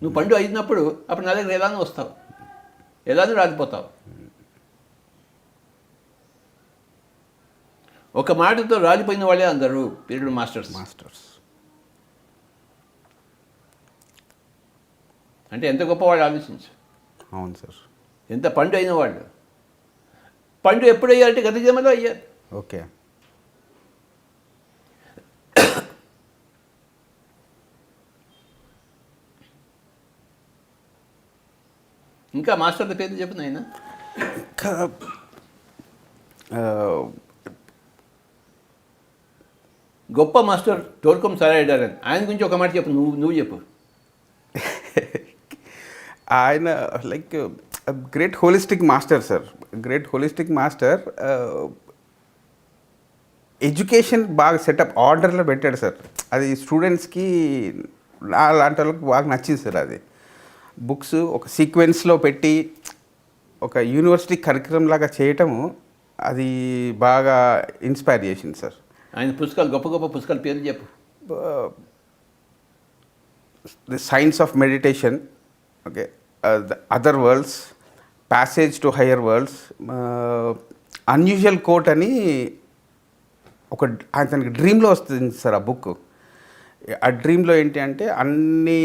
నువ్వు పండు అయినప్పుడు అప్పుడు నా దగ్గర ఎలానో వస్తావు, ఎలానో రాలిపోతావు. ఒక మాటతో రాలిపోయిన వాళ్ళే అందరూ పీరియడ్ మాస్టర్స్. అంటే ఎంత గొప్పవాళ్ళు ఆలోచించు. అవును సార్. ఎంత పండు అయిన వాళ్ళు. పండు ఎప్పుడు అయ్యారంటే గత జన్మలో అయ్యారు. ఓకే ఇంకా మాస్టర్ల పేరు చెప్పు నాయన. ఇంకా గొప్ప మాస్టర్ టోర్కం సారాయిడారని, ఆయన గురించి ఒక మాట చెప్పు. నువ్వు చెప్పు. ఆయన like great holistic master sir. Great holistic master. Education బాగా సెటప్ ఆర్డర్లో పెట్టాడు సార్. అది స్టూడెంట్స్కి అలాంటి వాళ్ళకి బాగా నచ్చింది సార్. అది బుక్స్ ఒక సీక్వెన్స్లో పెట్టి ఒక యూనివర్సిటీ కరిక్యులం లాగా చేయటము అది బాగా ఇన్స్పైర్ చేసింది సార్. ఆయన పుస్తకాలు, గొప్ప గొప్ప పుస్తకాల పేర్లు చెప్పు. The science of meditation, okay, the other worlds, passage to higher worlds, unusual quote అని ఒక అతనికి డ్రీమ్లో వస్తుంది సార్ ఆ బుక్. ఆ డ్రీమ్లో ఏంటి అంటే అన్ని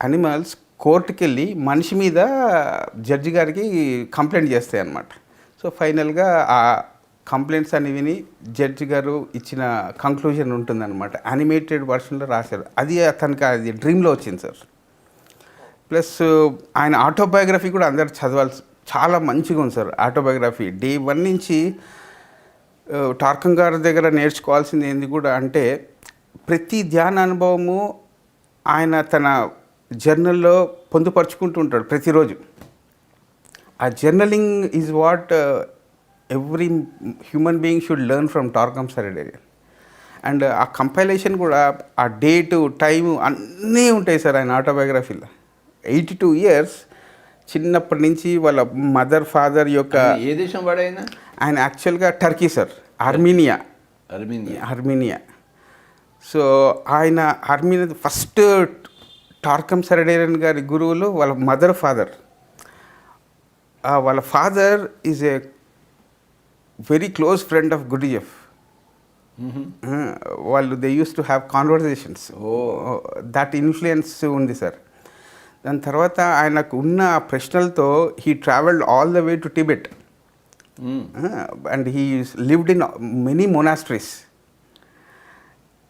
అనిమల్స్ కోర్టుకి వెళ్ళి మనిషి మీద జడ్జి గారికి కంప్లైంట్ చేస్తాయి అన్నమాట. సో ఫైనల్గా ఆ కంప్లైంట్స్ అని విని జడ్జి గారు ఇచ్చిన కంక్లూజన్ ఉంటుందన్నమాట. యానిమేటెడ్ వర్షన్లో రాశారు. అది అతనికి అది డ్రీమ్లో వచ్చింది సార్. ప్లస్ ఆయన ఆటోబయోగ్రఫీ కూడా అందరు చదవాల్సి, చాలా మంచిగా ఉంది సార్ ఆటోబయోగ్రఫీ. డే 1 నుంచి టార్కం గారి దగ్గర నేర్చుకోవాల్సింది ఏంది కూడా అంటే ప్రతి ధ్యాన అనుభవము ఆయన తన జర్నల్లో పొందుపరుచుకుంటూ ఉంటాడు ప్రతిరోజు. ఆ journaling is what every human being should learn from Torkom Saraydarian. And ఆ కంపైలేషన్ కూడా ఆ డేటు టైము అన్నీ ఉంటాయి సార్ ఆయన ఆటోబయోగ్రఫీలో. 82 years చిన్నప్పటి నుంచి వాళ్ళ మదర్ ఫాదర్ యొక్క. ఏ దేశం వాడైనా? ఆయన యాక్చువల్గా టర్కీ సార్, ఆర్మీనియా. సో ఆయన ఆర్మీనియా ఫస్ట్ టార్కం సారాయిడారియన్ గారి గురువులు వాళ్ళ మదర్ ఫాదర్. వాళ్ళ father is a very close friend of Gurdjieff. వాళ్ళు they use to have conversations. That influence ఉంది సార్. దాని తర్వాత ఆయనకు ఉన్న ప్రశ్నలతో he travelled all the way to Tibet and he lived in many monasteries.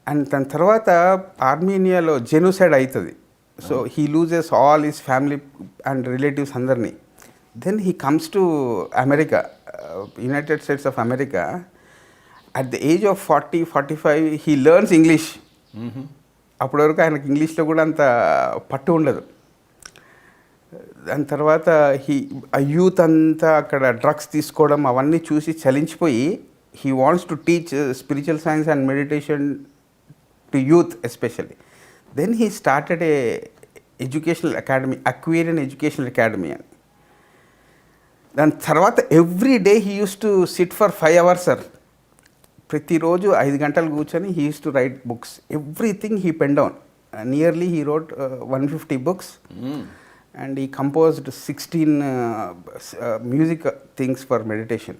And దాని తర్వాత ఆర్మీనియాలో జెనోసైడ్ అవుతుంది. So he loses all his family and relatives అందరినీ. Then he comes to America, United States of America. At the age of 40-45 he learns English. అప్పటి వరకు ఆయనకు ఇంగ్లీష్లో కూడా అంత పట్టు ఉండదు. దాని తర్వాత ఆ యూత్ అంతా అక్కడ డ్రగ్స్ తీసుకోవడం అవన్నీ చూసి చలించిపోయి he wants to teach spiritual science and meditation to youth especially. Then he started a educational academy, Aquarian educational academy అని. దాని తర్వాత every day he use to sit for 5 hours sir. ప్రతిరోజు 5 గంటలు కూర్చొని he use to write books. Everything he pen down. Nearly he wrote 150 books. And he composed 16 music things for meditation.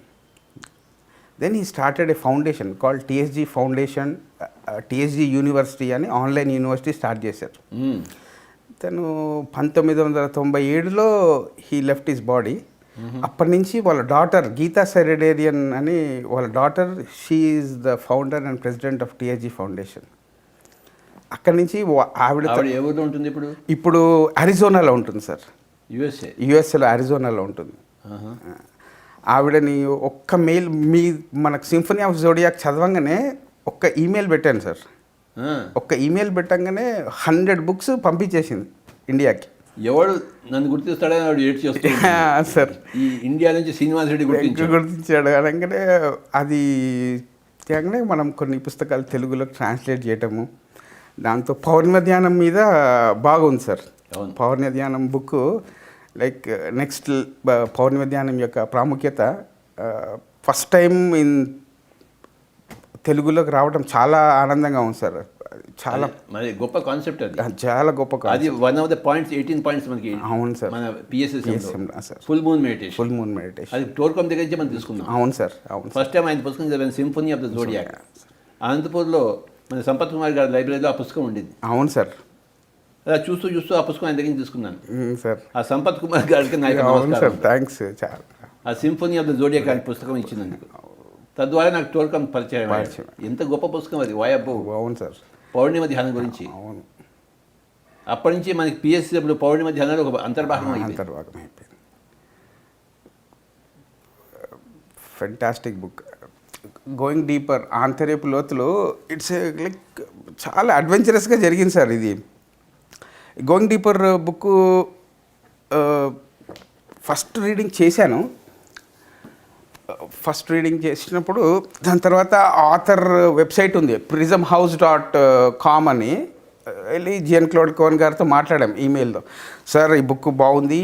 Then he started a foundation called TSG Foundation, TSG University అని ఆన్లైన్ యూనివర్సిటీ స్టార్ట్ చేశారు. తను 1997లో హీ లెఫ్ట్ హిస్ బాడీ. అప్పటి నుంచి వాళ్ళ డాటర్ గీతా సారాయిడారియన్ అని వాళ్ళ daughter, she is the founder and president of TSG foundation. అక్కడి నుంచి ఆవిడ ఎవరిలో ఉంటుంది ఇప్పుడు? ఇప్పుడు అరిజోనాలో ఉంటుంది సార్. యుఎస్ఏలో అరిజోనాలో ఉంటుంది. ఆవిడని ఒక్క మెయిల్ మనకు సింఫనీ ఆఫ్ జోడియాక్ చదవంగానే ఒక్క ఈమెయిల్ పెట్టాను సార్. ఒక్క ఈమెయిల్ పెట్టంగానే 100 books పంపించేసింది ఇండియాకి. ఎవడు నన్ను గుర్తిస్తాడని వాడు ఏడ్ చేస్తూ ఉంటాడు. సార్ ఈ ఇండియా నుంచి శ్రీనివాస్ రెడ్డి గుర్తించాడు. గుర్తించాడు అనగానే అది అనగానే మనం కొన్ని పుస్తకాలు తెలుగులో ట్రాన్స్లేట్ చేయటము, దాంతో పౌర్ణమి ధ్యానం మీద బాగుంది సార్. అవును. పౌర్ణమి ధ్యానం బుక్ లైక్ నెక్స్ట్ పౌర్ణమి ధ్యానం యొక్క ప్రాముఖ్యత ఫస్ట్ టైం ఇన్ తెలుగులోకి రావడం చాలా ఆనందంగా ఉంది సార్. చాలా మరి గొప్ప కాన్సెప్ట్ అది. చాలా గొప్ప అది one of the points 18 points మనకి. అవును సార్. మన PSS sir full moon meditation. Full moon meditation అది టోర్కమ్ దగ్గర నుంచి మనం తీసుకున్నాం. అవును సార్. అవును. ఫస్ట్ టైం ఆయన పుస్తకం చదివాను, సింఫనీ ఆఫ్ ద జోడియాక్. అనంతపూర్లో మన సంపత్ కుమార్ గారి లైబ్రరీలో ఆ పుస్తకం ఉండింది. అవును సార్. అలా చూస్తూ చూస్తూ ఆ పుస్తకం ఆయన దగ్గర నుంచి తీసుకున్నాను. సార్ ఆ సంపత్ కుమార్ గారికి నా యొక్క అవును సార్. నమస్కారం. థ్యాంక్స్. చాలా ఆ సింఫనీ ఆఫ్ ద జోడియాక్ అనే పుస్తకం ఇచ్చినందుకు. తద్వారా నాకు టోర్కమ్ పరిచయం అయ్యాడు. ఎంత గొప్ప పుస్తకం అది, వాయబ్బో. అవును సార్. పౌర్ణిమ ధ్యానం గురించి. అవును. అప్పటి నుంచి మనకి పిఎస్సీలో పౌర్ణిమ ధ్యానాలు ఒక అంతర్భాగం అయిపోయింది. అంతర్భాగం అయిపోయింది. Fantastic book. గోయింగ్ డీపర్, ఆంతర్యపు లోతులు. ఇట్స్ లైక్ చాలా అడ్వెంచరస్గా జరిగింది సార్ ఇది. Going deeper book first reading చేశాను. ఫస్ట్ రీడింగ్ చేసినప్పుడు దాని తర్వాత ఆథర్ వెబ్సైట్ ఉంది, prismhouse.com అని. వెళ్ళి జిఎన్ క్లౌడ్ కోన్ గారితో మాట్లాడాం ఈమెయిల్లో. సార్ ఈ బుక్ బాగుంది,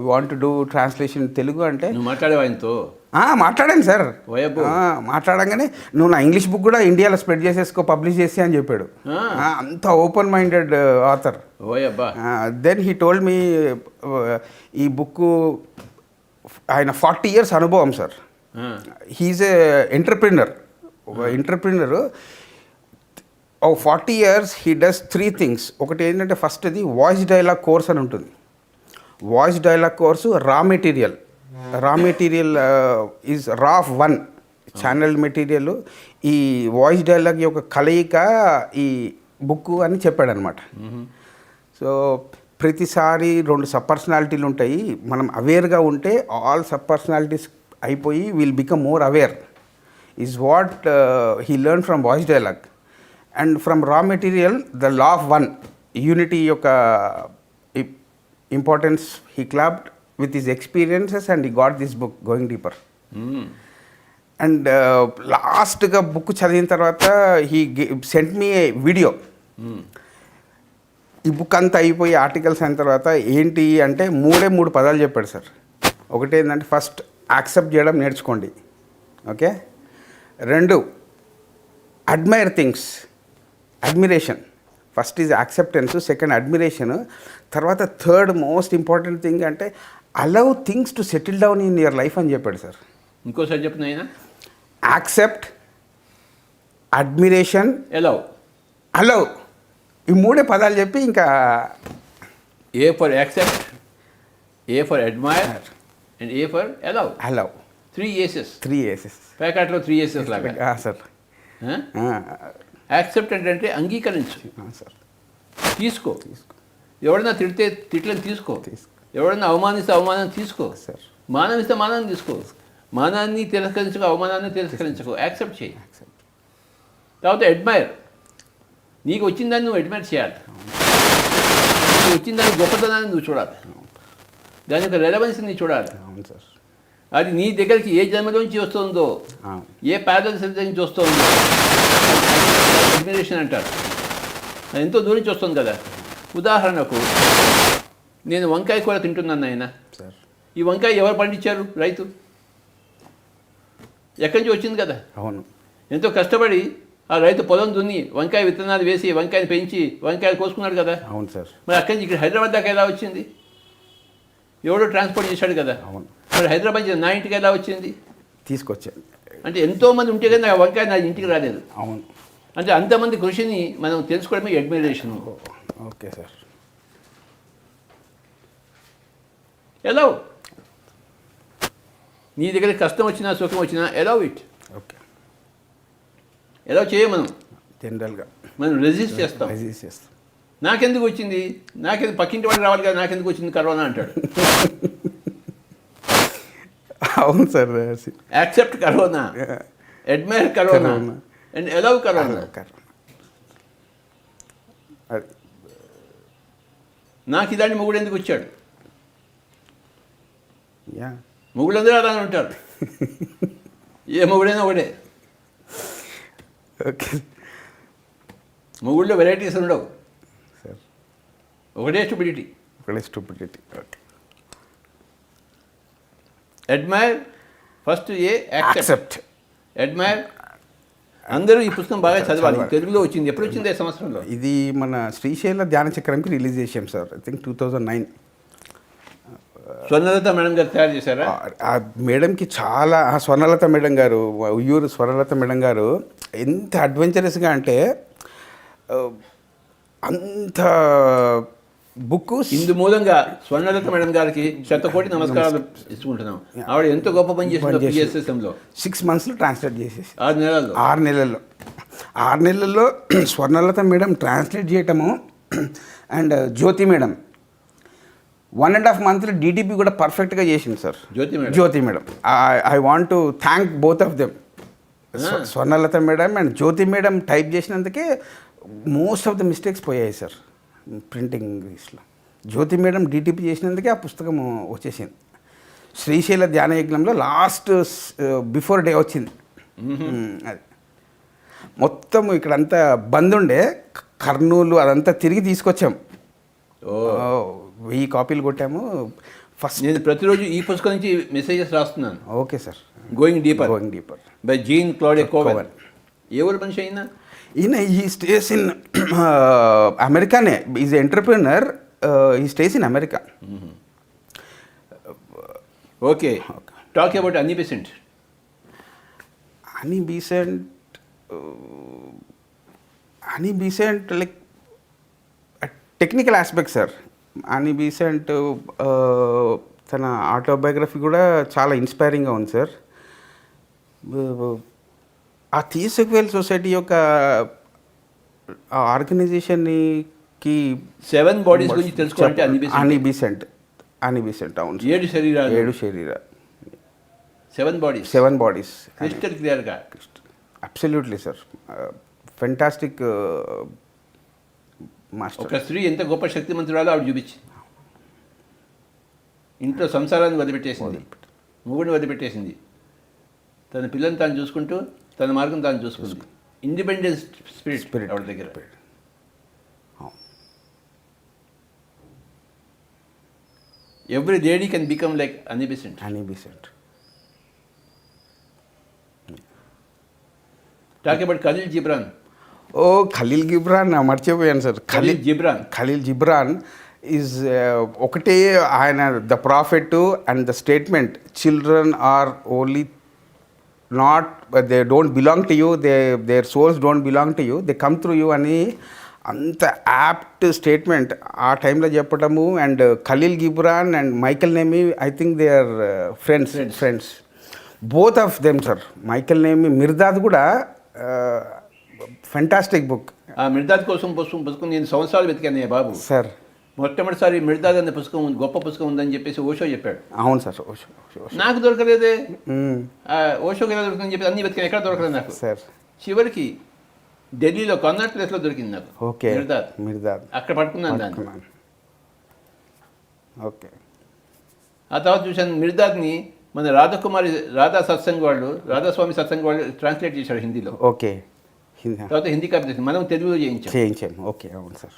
want to do translation Telugu అంటే. నువ్వు మాట్లాడేవా ఆయనతో? మాట్లాడాను సార్. ఓయబ్బో. మాట్లాడంగానే నువ్వు నా ఇంగ్లీష్ బుక్ కూడా ఇండియాలో స్ప్రెడ్ చేసేసుకో, పబ్లిష్ చేసి అని చెప్పాడు. అంత ఓపెన్ మైండెడ్ ఆథర్. ఓయబ్బా. దెన్ హీ టోల్డ్ మీ ఈ బుక్ ఆయన 40 years అనుభవం సార్. He is a entrepreneur. ఓ 40 years హీ డస్ 3 things. ఒకటి ఏంటంటే ఫస్ట్ అది వాయిస్ డైలాగ్ కోర్స్ అని ఉంటుంది. Voice dialogue course raw material is రా ఆఫ్ 1 ఛానల్ మెటీరియల్. ఈ వాయిస్ డైలాగ్ యొక్క కలయిక ఈ బుక్ అని చెప్పాడనమాట. సో ప్రతిసారి 2 సబ్ పర్సనాలిటీలు ఉంటాయి. మనం అవేర్గా ఉంటే ఆల్ సబ్ పర్సనాలిటీస్ అయిపోయి will become more aware is what he learn from voice dialogue. And from raw material the law of 1 unity యొక్క importance he clubbed with his experiences and he got this book going Deeper. And లాస్ట్గా బుక్ చదివిన తర్వాత he sent me a video. ఈ బుక్ అంతా అయిపోయి ఆర్టికల్స్ అయిన తర్వాత ఏంటి అంటే 3 పదాలు చెప్పాడు సార్. ఒకటి ఏంటంటే ఫస్ట్ యాక్సెప్ట్ చేయడం నేర్చుకోండి. Okay. 2 admire things, admiration. First is acceptance, second admiration. తర్వాత 3rd మోస్ట్ ఇంపార్టెంట్ థింగ్ అంటే allow things to settle down in your life అని చెప్పాడు సార్. ఇంకోసారి చెప్పిన ఆయన. Accept, admiration, allow. ఈ 3 పదాలు చెప్పి ఇంకా A for accept, A for admire and A for allow. 3 aces. ప్యాకెట్లో 3 ఏసెస్ లాగా సార్. యాక్సెప్ట్ అంటే అంగీకరించు, సార్. తీసుకో. ఎవడన్నా తిడితే తిట్లని తీసుకో. ఎవడన్నా అవమానిస్తే అవమానాన్ని తీసుకో. సార్. మానం ఇస్తే మానాన్ని తీసుకో. మానాన్ని తిరస్కరించుకో, అవమానాన్ని తిరస్కరించుకో. యాక్సెప్ట్ చేయి. తర్వాత అడ్మైర్. నీకు వచ్చిన దాన్ని నువ్వు అడ్మైర్ చేయాలి. నీకు వచ్చిన దాని గొప్పతనాన్ని నువ్వు చూడాలి. దాని యొక్క రెలవెన్స్ని చూడాలి. అవును సార్. అది నీ దగ్గరికి ఏ జన్మలోంచి వస్తుందో, ఏ ప్యారల్స్ నుంచి వస్తుందో అడ్మిరేషన్ అంటారు. అది ఎంతో దూరం నుంచి వస్తుంది కదా. ఉదాహరణకు నేను వంకాయ కూర తింటున్నాను ఆయన. ఈ వంకాయ ఎవరు పండించారు? రైతు. ఎక్కడి నుంచి వచ్చింది కదా. అవును. ఎంతో కష్టపడి ఆ రైతు పొలం దున్ని వంకాయ విత్తనాలు వేసి వంకాయలు పెంచి వంకాయలు కోసుకున్నాడు కదా. అవును సార్. మరి అక్కడి నుంచి ఇక్కడ హైదరాబాద్ దాకా ఎలా వచ్చింది? ఎవడో ట్రాన్స్పోర్ట్ చేశాడు కదా. అవును. మరి హైదరాబాద్ నుంచి నా ఇంటికి ఎలా వచ్చింది? తీసుకొచ్చాను. అంటే ఎంతోమంది ఉంటే కదా ఆ వంకాయ నా ఇంటికి రాలేదు. అవును. అంటే అంతమంది కృషిని మనం తెలుసుకోవడమే అడ్మిరేషన్. Okay sir. ఎలా నీ దగ్గర కష్టం వచ్చినా సుఖం వచ్చినా ఎలవ్ ఇట్. ఓకే. ఎలా చేయ మనం జనరల్గా మనం రెసిస్ట్ చేస్తాం. నాకెందుకు వచ్చింది, నాకెందుకు పక్కింటి వాడికి రావాలి కదా, నాకెందుకు వచ్చింది కరోనా అంటాడు. అవును sir. Accept corona, admire corona and allow corona. నాకు ఇలాంటి మొగుడు ఎందుకు వచ్చాడు? యా మొగుళ్ళందరూ అలానే ఉంటారు. ఏ మొగుడైనా ఒకటే. ఓకే మొగుళ్ళో వెరైటీస్ ఉండవు, సార్. ఒకటే స్టూపిడిటీ. ఒకటే stupidity. Okay. Admire first accept. Accept. Admire. అందరూ ఈ పుస్తకం బాగా చదవాలి. తెలుగులో వచ్చింది. ఎప్పుడు వచ్చింది? ఈ సంవత్సరంలో. ఇది మన శ్రీశైల ధ్యాన చక్రంకి రిలీజ్ చేసాం sir. I think 2009. Swarnalatha madam గారు తయారు చేశారా? ఆ మేడంకి చాలా స్వర్ణలత మేడం గారు, ఉయ్యూరు స్వర్ణలత మేడం గారు ఎంత అడ్వెంచరస్గా అంటే అంత బుక్ ఇందు మూలంగా స్వర్ణలత మేడం గారికి 100,000,000 నమస్కారాలు ఇచ్చుకుంటున్నాం. ఆవిడ ఎంతో గొప్ప పని చేసిందో పిఎస్ఎస్ఎంలో. 6 monthsలో ట్రాన్స్లేట్ చేసేసి 6 నెలల్లో. 6 నెలల్లో స్వర్ణలత మేడం ట్రాన్స్లేట్ చేయటము అండ్ జ్యోతి మేడం 1.5 monthsలో డిటిపి కూడా పర్ఫెక్ట్గా చేసింది sir. Jyothi madam. I want to thank both of them. Swarnalatha madam and Jyothi madam type చేసినందుకే మోస్ట్ ఆఫ్ ద మిస్టేక్స్ పోయాయి సార్ ప్రింటింగ్ ఇస్లో. జ్యోతి మేడం డిటిపి చేసినందుకే ఆ పుస్తకం వచ్చేసింది. శ్రీశైల ధ్యాన యజ్ఞంలో లాస్ట్ బిఫోర్ డే వచ్చింది. అది మొత్తం ఇక్కడంతా బంద్ ఉండే, కర్నూలు అదంతా తిరిగి తీసుకొచ్చాం. 1000 కాపీలు కొట్టాము. ఫస్ట్ నేను ప్రతిరోజు ఈ పుస్తకం నుంచి మెసేజెస్ రాస్తున్నాను. Okay sir. Going Deeper by Jean Claude Koven. ఏ ఊరు మనిషి అయినా ఈయన ఈ స్టేస్ ఇన్ అమెరికానే. Is entrepreneur. He stays in America. Okay. Talk about Annie Besant. Annie Besant like technical aspect sir. Annie Besant తన ఆటోబయోగ్రఫీ కూడా చాలా ఇన్స్పైరింగ్గా ఉంది సార్. ఆ థియోసఫికల్ సొసైటీ యొక్క ఆర్గనైజేషన్కి 7 బాడీస్ గురించి తెలుసుకోవాలంటే హనీ బీసెంట్ అవును. 7 శరీరాలు. 7 శరీరాలు. 7 బాడీస్ క్రిస్టల్ క్లియర్గా. Absolutely sir. Fantastic master. ఒక స్త్రీ ఎంత గొప్ప శక్తిమంతురాలో ఆవిడ చూపించింది. ఇంట్లో సంసారాన్ని వదిలిపెట్టేసింది, మొగుడిని వదిలిపెట్టేసింది, తన పిల్లల్ని తాను చూసుకుంటూ తన మార్గం తాను చూసుకుంది. ఇండిపెండెన్స్ స్పిరిట్ ఆవిడ దగ్గర. Every lady can become like Annie Besant. Talk about Khalil Gibran. Khalil Gibran మర్చిపోయాను సార్. ఖలీల్ జిబ్రాన్ ఈజ్ ఒకటే ఆయన the Prophet and the statement children are only not they don't belong to you, their souls don't belong to you, they come through you అని అంత యాప్ట్ స్టేట్మెంట్ ఆ టైంలో చెప్పటము. And Khalil Gibran and Michael Naimy I think they are friends both of them sir. Michael నేమి మిర్దాద్ కూడా ఫెంటాస్టిక్ బుక్. ఆ మిర్దాద్ కోసం పుస్తకం నేను సంవత్సరాలు వెతికాను బాబు సార్. మొట్టమొదటిసారి మిర్దాద్ అనే పుస్తకం గొప్ప పుస్తకం ఉందని చెప్పేసి ఓషో చెప్పాడు. అవును సార్. ఓషో నాకు దొరకలేదే. ఓషోకి ఎలా దొరుకుతుందని చెప్పి అన్ని వెతికాను, ఎక్కడ దొరకలేదు నాకు సార్. చివరికి ఢిల్లీలో కర్నాట్ ప్లేస్లో దొరికింది నాకు. ఓకే. మిర్దాద్ అక్కడ పట్టుకున్నాను దాన్ని. ఓకే. ఆ తర్వాత చూశాను మిర్దాద్ని మన రాధాస్వామి సత్సంగ్ వాళ్ళు ట్రాన్స్లేట్ చేశారు హిందీలో. ఓకే. తర్వాత హిందీ కాపీ మనం తెలుగులో చేయించాం. ఓకే. అవును సార్.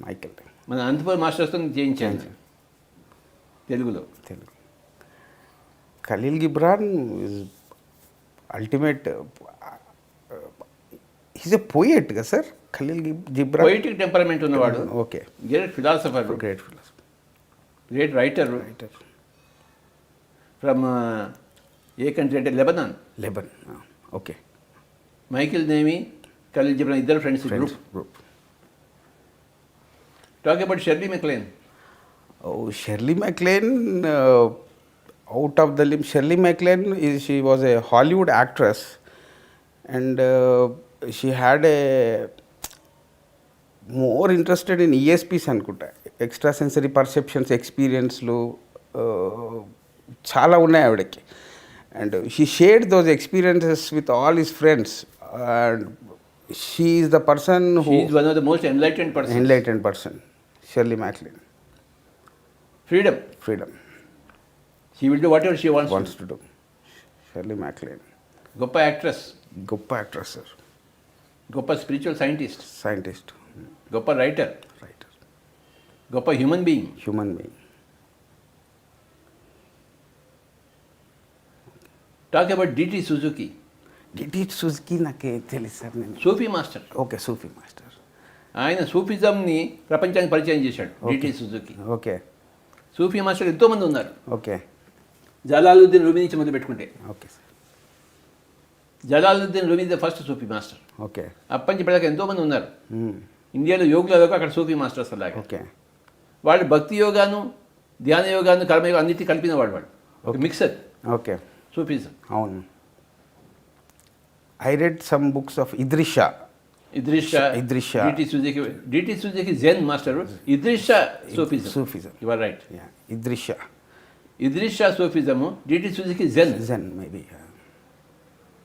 మైకెల్ మన అనంతపురం మాస్టర్స్తో చేయించాను తెలుగులో. Khalil Gibran is ultimate. Is a poet కదా sir Khalil Gibran. Poetic temperament ఉన్నవాడు. Okay. Great philosopher, great writer from a country అంటే Lebanon. Okay. Michael Naimy, Khalil Gibran ఇద్దరు friends group. Talk about Shirley MacLaine. Shirley MacLaine out of the limb. Shirley MacLaine she was a Hollywood actress and she had a more interested in ESPs అనుకుంటా. ఎక్స్ట్రా సెన్సరీ పర్సెప్షన్స్ ఎక్స్పీరియన్స్లు చాలా ఉన్నాయి ఆవిడకి. And she shared those experiences with all his friends and she is the person who is one of the most enlightened person. Shirley MacLaine. Freedom. She will do whatever she wants to do. Shirley MacLaine గొప్ప యాక్ట్రెస్. గొప్ప యాక్ట్రెస్ సార్. గొప్ప స్పిరిచువల్ సైంటిస్ట్. గొప్ప రైటర్. గొప్ప human being. Talk about DT Suzuki. నాకే తెలుసు సార్. నేను సూఫీ మాస్టర్. ఓకే, సూఫీ మాస్టర్. ఆయన సూఫిజంని ప్రపంచానికి పరిచయం చేశాడు. DT Suzuki. ఓకే. సూఫీ మాస్టర్ ఎంతోమంది ఉన్నారు. ఓకే. జలాలుద్దీన్ రూమి నుంచి మొదలు పెట్టుకుంటే. Okay sir. Jalaluddin Rumi the first సూఫీ మాస్టర్. ఓకే. అప్పటి నుంచి ఇప్పటిదాకా ఎంతోమంది ఉన్నారు. ఇండియాలో యోగులలో అక్కడ సూఫీ మాస్టర్స్ అలాగే. ఓకే. వాళ్ళు భక్తి యోగాను, ధ్యాన యోగాను, కర్మయోగం అన్నిటి కలిపిన వాడు. ఒక మిక్సర్. ఓకే. సూఫీజం. అవును. I read some books of Idries Shah. DT Suzuki Zen master. Idries Shah Sufism. You are right. Idries Shah Sufism, DT Suzuki Zen maybe.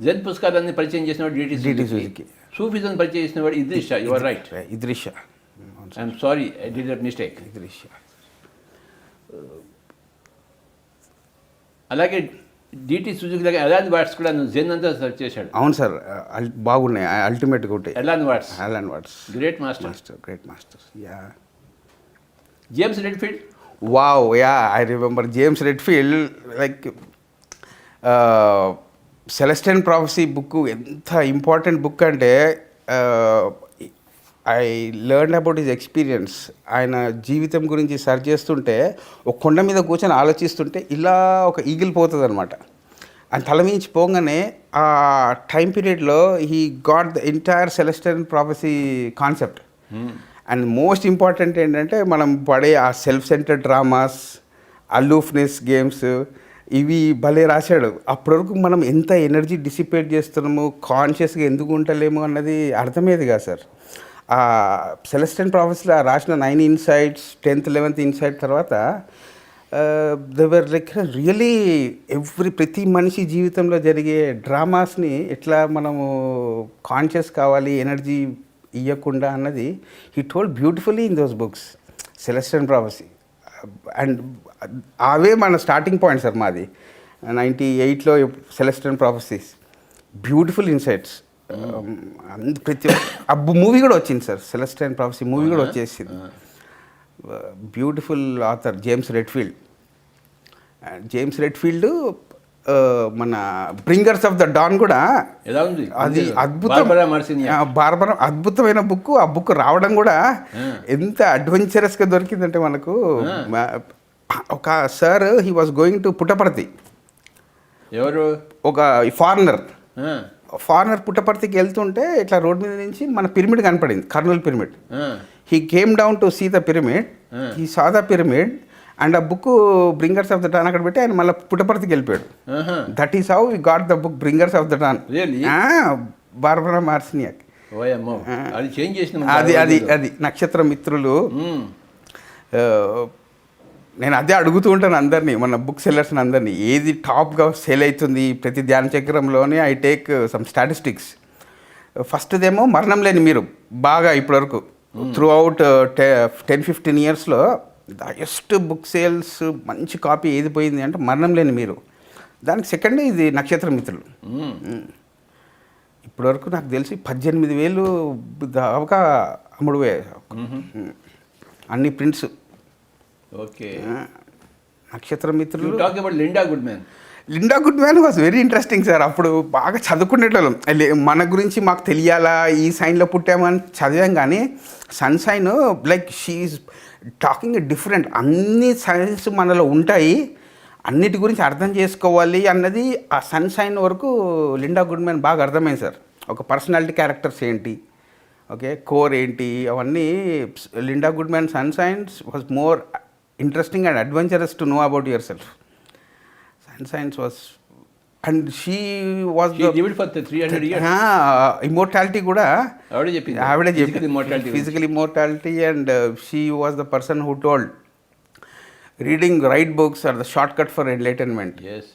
Zen పుస్తకాలన్నీ పరిచయం చేసినవాడు డిటి సుజుకి. సూఫిజం పరిచయం చేసినవాడు Idries Shah. You are right. Idries Shah. I'm sorry, I did that mistake. Idries Shah. అలాగే డిటి సుజుకి దగ్గర ఎలాన్ వాట్స్ కూడా జెన్ అంతా సెర్చ్ చేశాడు. అవును సార్, బాగున్నాయి. అల్టిమేట్గా ఉంటాయి. Alan Watts great master. Yeah. James Redfield. Wow, yeah, I remember James Redfield. Like celestial prophecy book ఎంత ఇంపార్టెంట్ బుక్ అంటే I learn about his experience. ఆయన జీవితం గురించి సర్చ్ చేస్తుంటే ఒక కొండ మీద కూర్చొని ఆలోచిస్తుంటే ఇలా ఒక ఈగిల్ పోతుంది అనమాట. ఆయన తల మించి పోగానే ఆ టైం పీరియడ్లో he got the entire celestial prophecy concept. And most important ఏంటంటే మనం పడే ఆ సెల్ఫ్ సెంటర్డ్ డ్రామాస్, అలూఫ్నెస్ గేమ్స్, ఇవి భలే రాశాడు. అప్పటి వరకు మనం ఎంత ఎనర్జీ డిసిపేట్ చేస్తున్నాము, కాన్షియస్గా ఎందుకు ఉండలేము అన్నది అర్థమయ్యేది కాదు సార్. ఆ సెలెస్టియల్ ప్రాఫెసీలో రాసిన 9 ఇన్సైట్స్, 10th 11th ఇన్సైట్ తర్వాత దేవర్ లైక్ రియలీ ప్రతి మనిషి జీవితంలో జరిగే డ్రామాస్ని ఎట్లా మనము కాన్షియస్ కావాలి, ఎనర్జీ ఇవ్వకుండా అన్నది he told beautifully in those books. Celestial Prophecy and అవే మన స్టార్టింగ్ పాయింట్ సార్. మాది 98లో సెలెస్టియల్ ప్రాఫెసీస్, బ్యూటిఫుల్ ఇన్సైట్స్. ప్రతి మూవీ కూడా వచ్చింది సార్. సెలెస్టియల్ ప్రాఫెసీ మూవీ కూడా వచ్చేసింది. Beautiful author James Redfield. మన బ్రింగర్స్ ఆఫ్ ద డాన్ కూడా అది అద్భుతమైన బుక్. ఆ బుక్ రావడం కూడా ఎంత అడ్వెంచరస్గా దొరికిందంటే మనకు. ఒక sir he was going to Puttaparthi. ఎవరు? ఒక ఫారినర్ పుట్టపర్తికి వెళ్తుంటే ఇట్లా రోడ్ మీద నుంచి మన పిరమిడ్ కనపడింది, Kurnool pyramid. He came down to see the pyramid. He saw the pyramid and ఆ book Bringers of the Dawn అక్కడ పెట్టి ఆయన మళ్ళీ పుట్టపర్తికి వెళ్ళిపోయాడు. That is how we got the book Bringers of the Dawn. Barbara Marciniak. అది నక్షత్ర మిత్రులు. నేను అదే అడుగుతూ ఉంటాను అందరినీ, మన బుక్ సెల్లర్స్ని అందరినీ, ఏది టాప్గా సేల్ అవుతుంది ప్రతి ధ్యాన చక్రంలోనే. I take some statistics. ఫస్ట్దేమో మరణం లేని మీరు, బాగా ఇప్పటివరకు త్రూ అవుట్ 10-15 ఇయర్స్లో ద హైయెస్ట్ బుక్ సేల్స్ మంచి కాపీ ఏది పోయింది అంటే మరణం లేని మీరు. దానికి సెకండ్ ఇది నక్షత్ర మిత్రులు. ఇప్పటివరకు నాకు తెలిసి 18,000 దాకా అమ్ముడుపోయాయి అన్ని ప్రింట్స్. ఓకే. నక్షత్ర మిత్రులు. Linda Goodman was very interesting sir. అప్పుడు బాగా చదువుకునేటోళ్ళం. మన గురించి మాకు తెలియాలా, ఈ సైన్లో పుట్టామని చదివాం. కానీ sun sign like she is talking different. అన్ని సైన్స్ మనలో ఉంటాయి, అన్నిటి గురించి అర్థం చేసుకోవాలి అన్నది ఆ సన్ సైన్ వరకు లిండా గుడ్మ్యాన్ బాగా అర్థమైంది సార్. ఒక పర్సనాలిటీ క్యారెక్టర్స్ ఏంటి, ఓకే, కోర్ ఏంటి, అవన్నీ Linda Goodman sun signs was more interesting and adventurous to know about yourself. Science was, and she lived for 300 years. Immortality kuda avade cheppindi. Physical immortality. And she was the person who told reading right books are the shortcut for enlightenment. Yes.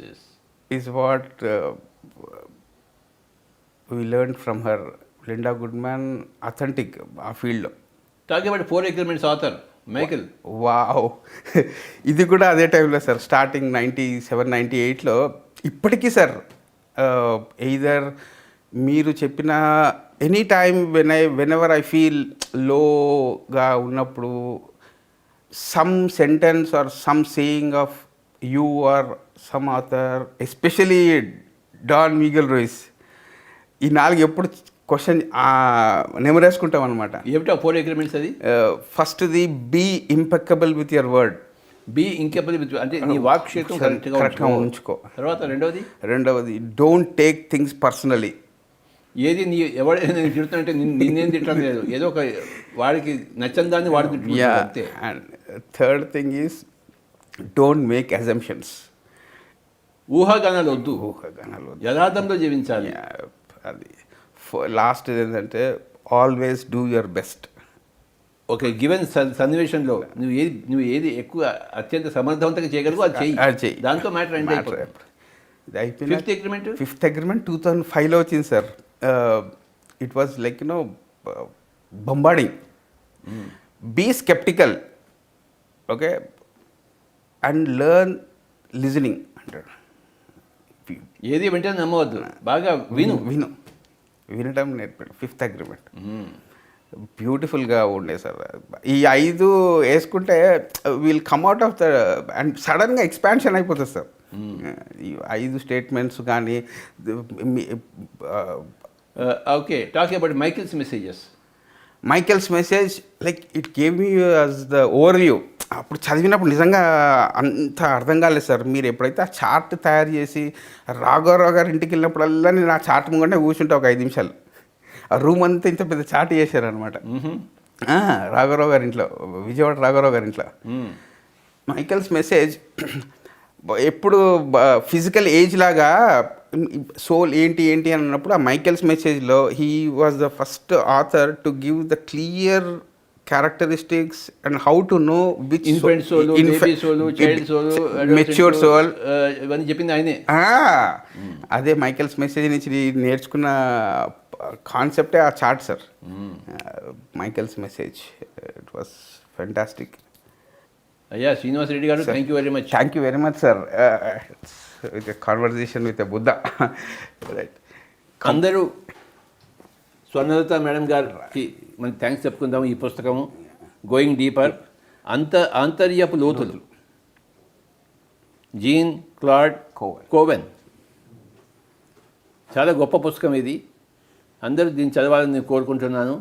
Is what we learned from her. Linda Goodman, authentic field. Talking about 4 Agreements author. Michael wow. ఇది కూడా అదే టైంలో సార్, స్టార్టింగ్ 97, 98లో. ఇప్పటికీ సార్, ఎయిదర్ మీరు చెప్పిన any time whenever I feel లోగా ఉన్నప్పుడు, some sentence or some saying of you or some author, especially Don Miguel Ruiz, ఈ 4 ఎప్పుడు క్వశ్చన్ నెమరేసుకుంటాం అనమాట. ఏమిటో 4 అగ్రిమెంట్స్ అది? ఫస్ట్ది, be impeccable with your word. Be impeccable with, అంటే నీ వాక్ క్షేత్రం కరెక్ట్గా ఉంచుకో. తర్వాత రెండవది, డోంట్ టేక్ థింగ్స్ పర్సనలీ. ఏది నీ ఎవరైనా నేను తిడుతున్నట్టే నిన్నేం తిట్టడం లేదు, ఏదో ఒక వాడికి నచ్చని దాన్ని వాడు తిట్టుకుంటాడు అంతే. And third thing is, don't make assumptions. ఊహాగానాలు వద్దు, ఊహాగానాలు వద్దు. యథార్థంలో జీవించాలి. అది లాస్ట్ ఏంటంటే, ఆల్వేస్ డూ యువర్ బెస్ట్. ఒక గివెన్ సన్నివేశంలో నువ్వు ఏది ఎక్కువ అత్యంత సమర్థవంతంగా చేయగలవు అది చెయ్యి. దాంతో మ్యాటర్ ఎండ్ అయిపోతుంది. ఇది అయిపోయింది. ఫిఫ్త్ అగ్రిమెంట్ 2005లో వచ్చింది sir. It was like bombarding. Be skeptical, okay, and learn listening అంటాడు. ఏది వెంటనే నమ్మవద్దు, బాగా వినడం నేర్పాడు. 5th అగ్రిమెంట్ బ్యూటిఫుల్గా ఉండే సార్. ఈ 5 వేసుకుంటే we'll come out of the, and సడన్గా ఎక్స్పాన్షన్ అయిపోతుంది సార్. ఈ 5 స్టేట్మెంట్స్ కానీ. Okay, talking about Michael's messages. Michael's message, like it gave me as the over view. అప్పుడు చదివినప్పుడు నిజంగా అంత అర్థం కాలేదు సార్. మీరు ఎప్పుడైతే ఆ చార్ట్ తయారు చేసి రాఘవరావు గారి ఇంటికి వెళ్ళినప్పుడల్లా నేను ఆ చార్ట్ ముంగంటే కూర్చుంటే ఒక 5 నిమిషాలు, ఆ రూమ్ అంతా ఇంత పెద్ద చార్ట్ చేశారనమాట. రాఘవరావు గారి ఇంట్లో, విజయవాడ రాఘవరావు గారి ఇంట్లో. మైకేల్స్ మెసేజ్ ఎప్పుడు ఫిజికల్ ఏజ్ లాగా సోల్ ఏంటి అని అన్నప్పుడు, ఆ మైకేల్స్ మెసేజ్లో he was the first author to give the clear characteristics and how to know which matured soul ఇవన్నీ చెప్పింది ఆయనే. అదే మైకేల్స్ మెసేజ్ నుంచి నేర్చుకున్న కాన్సెప్టే ఆ chart sir. Michael's message, it was fantastic. అయ్యా శ్రీనివాస్ రెడ్డి గారు, thank you very much sir. With conversation with Buddha. Right. అందరూ స్వర్ణలత మేడం గారికి మనకి థ్యాంక్స్ చెప్పుకుందాము. ఈ పుస్తకము గోయింగ్ డీపర్, ఆంతర్యపు లోతులు, జీన్ క్లాడ్ కోవెన్. చాలా గొప్ప పుస్తకం ఇది. అందరూ దీన్ని చదవాలని నేను కోరుకుంటున్నాను.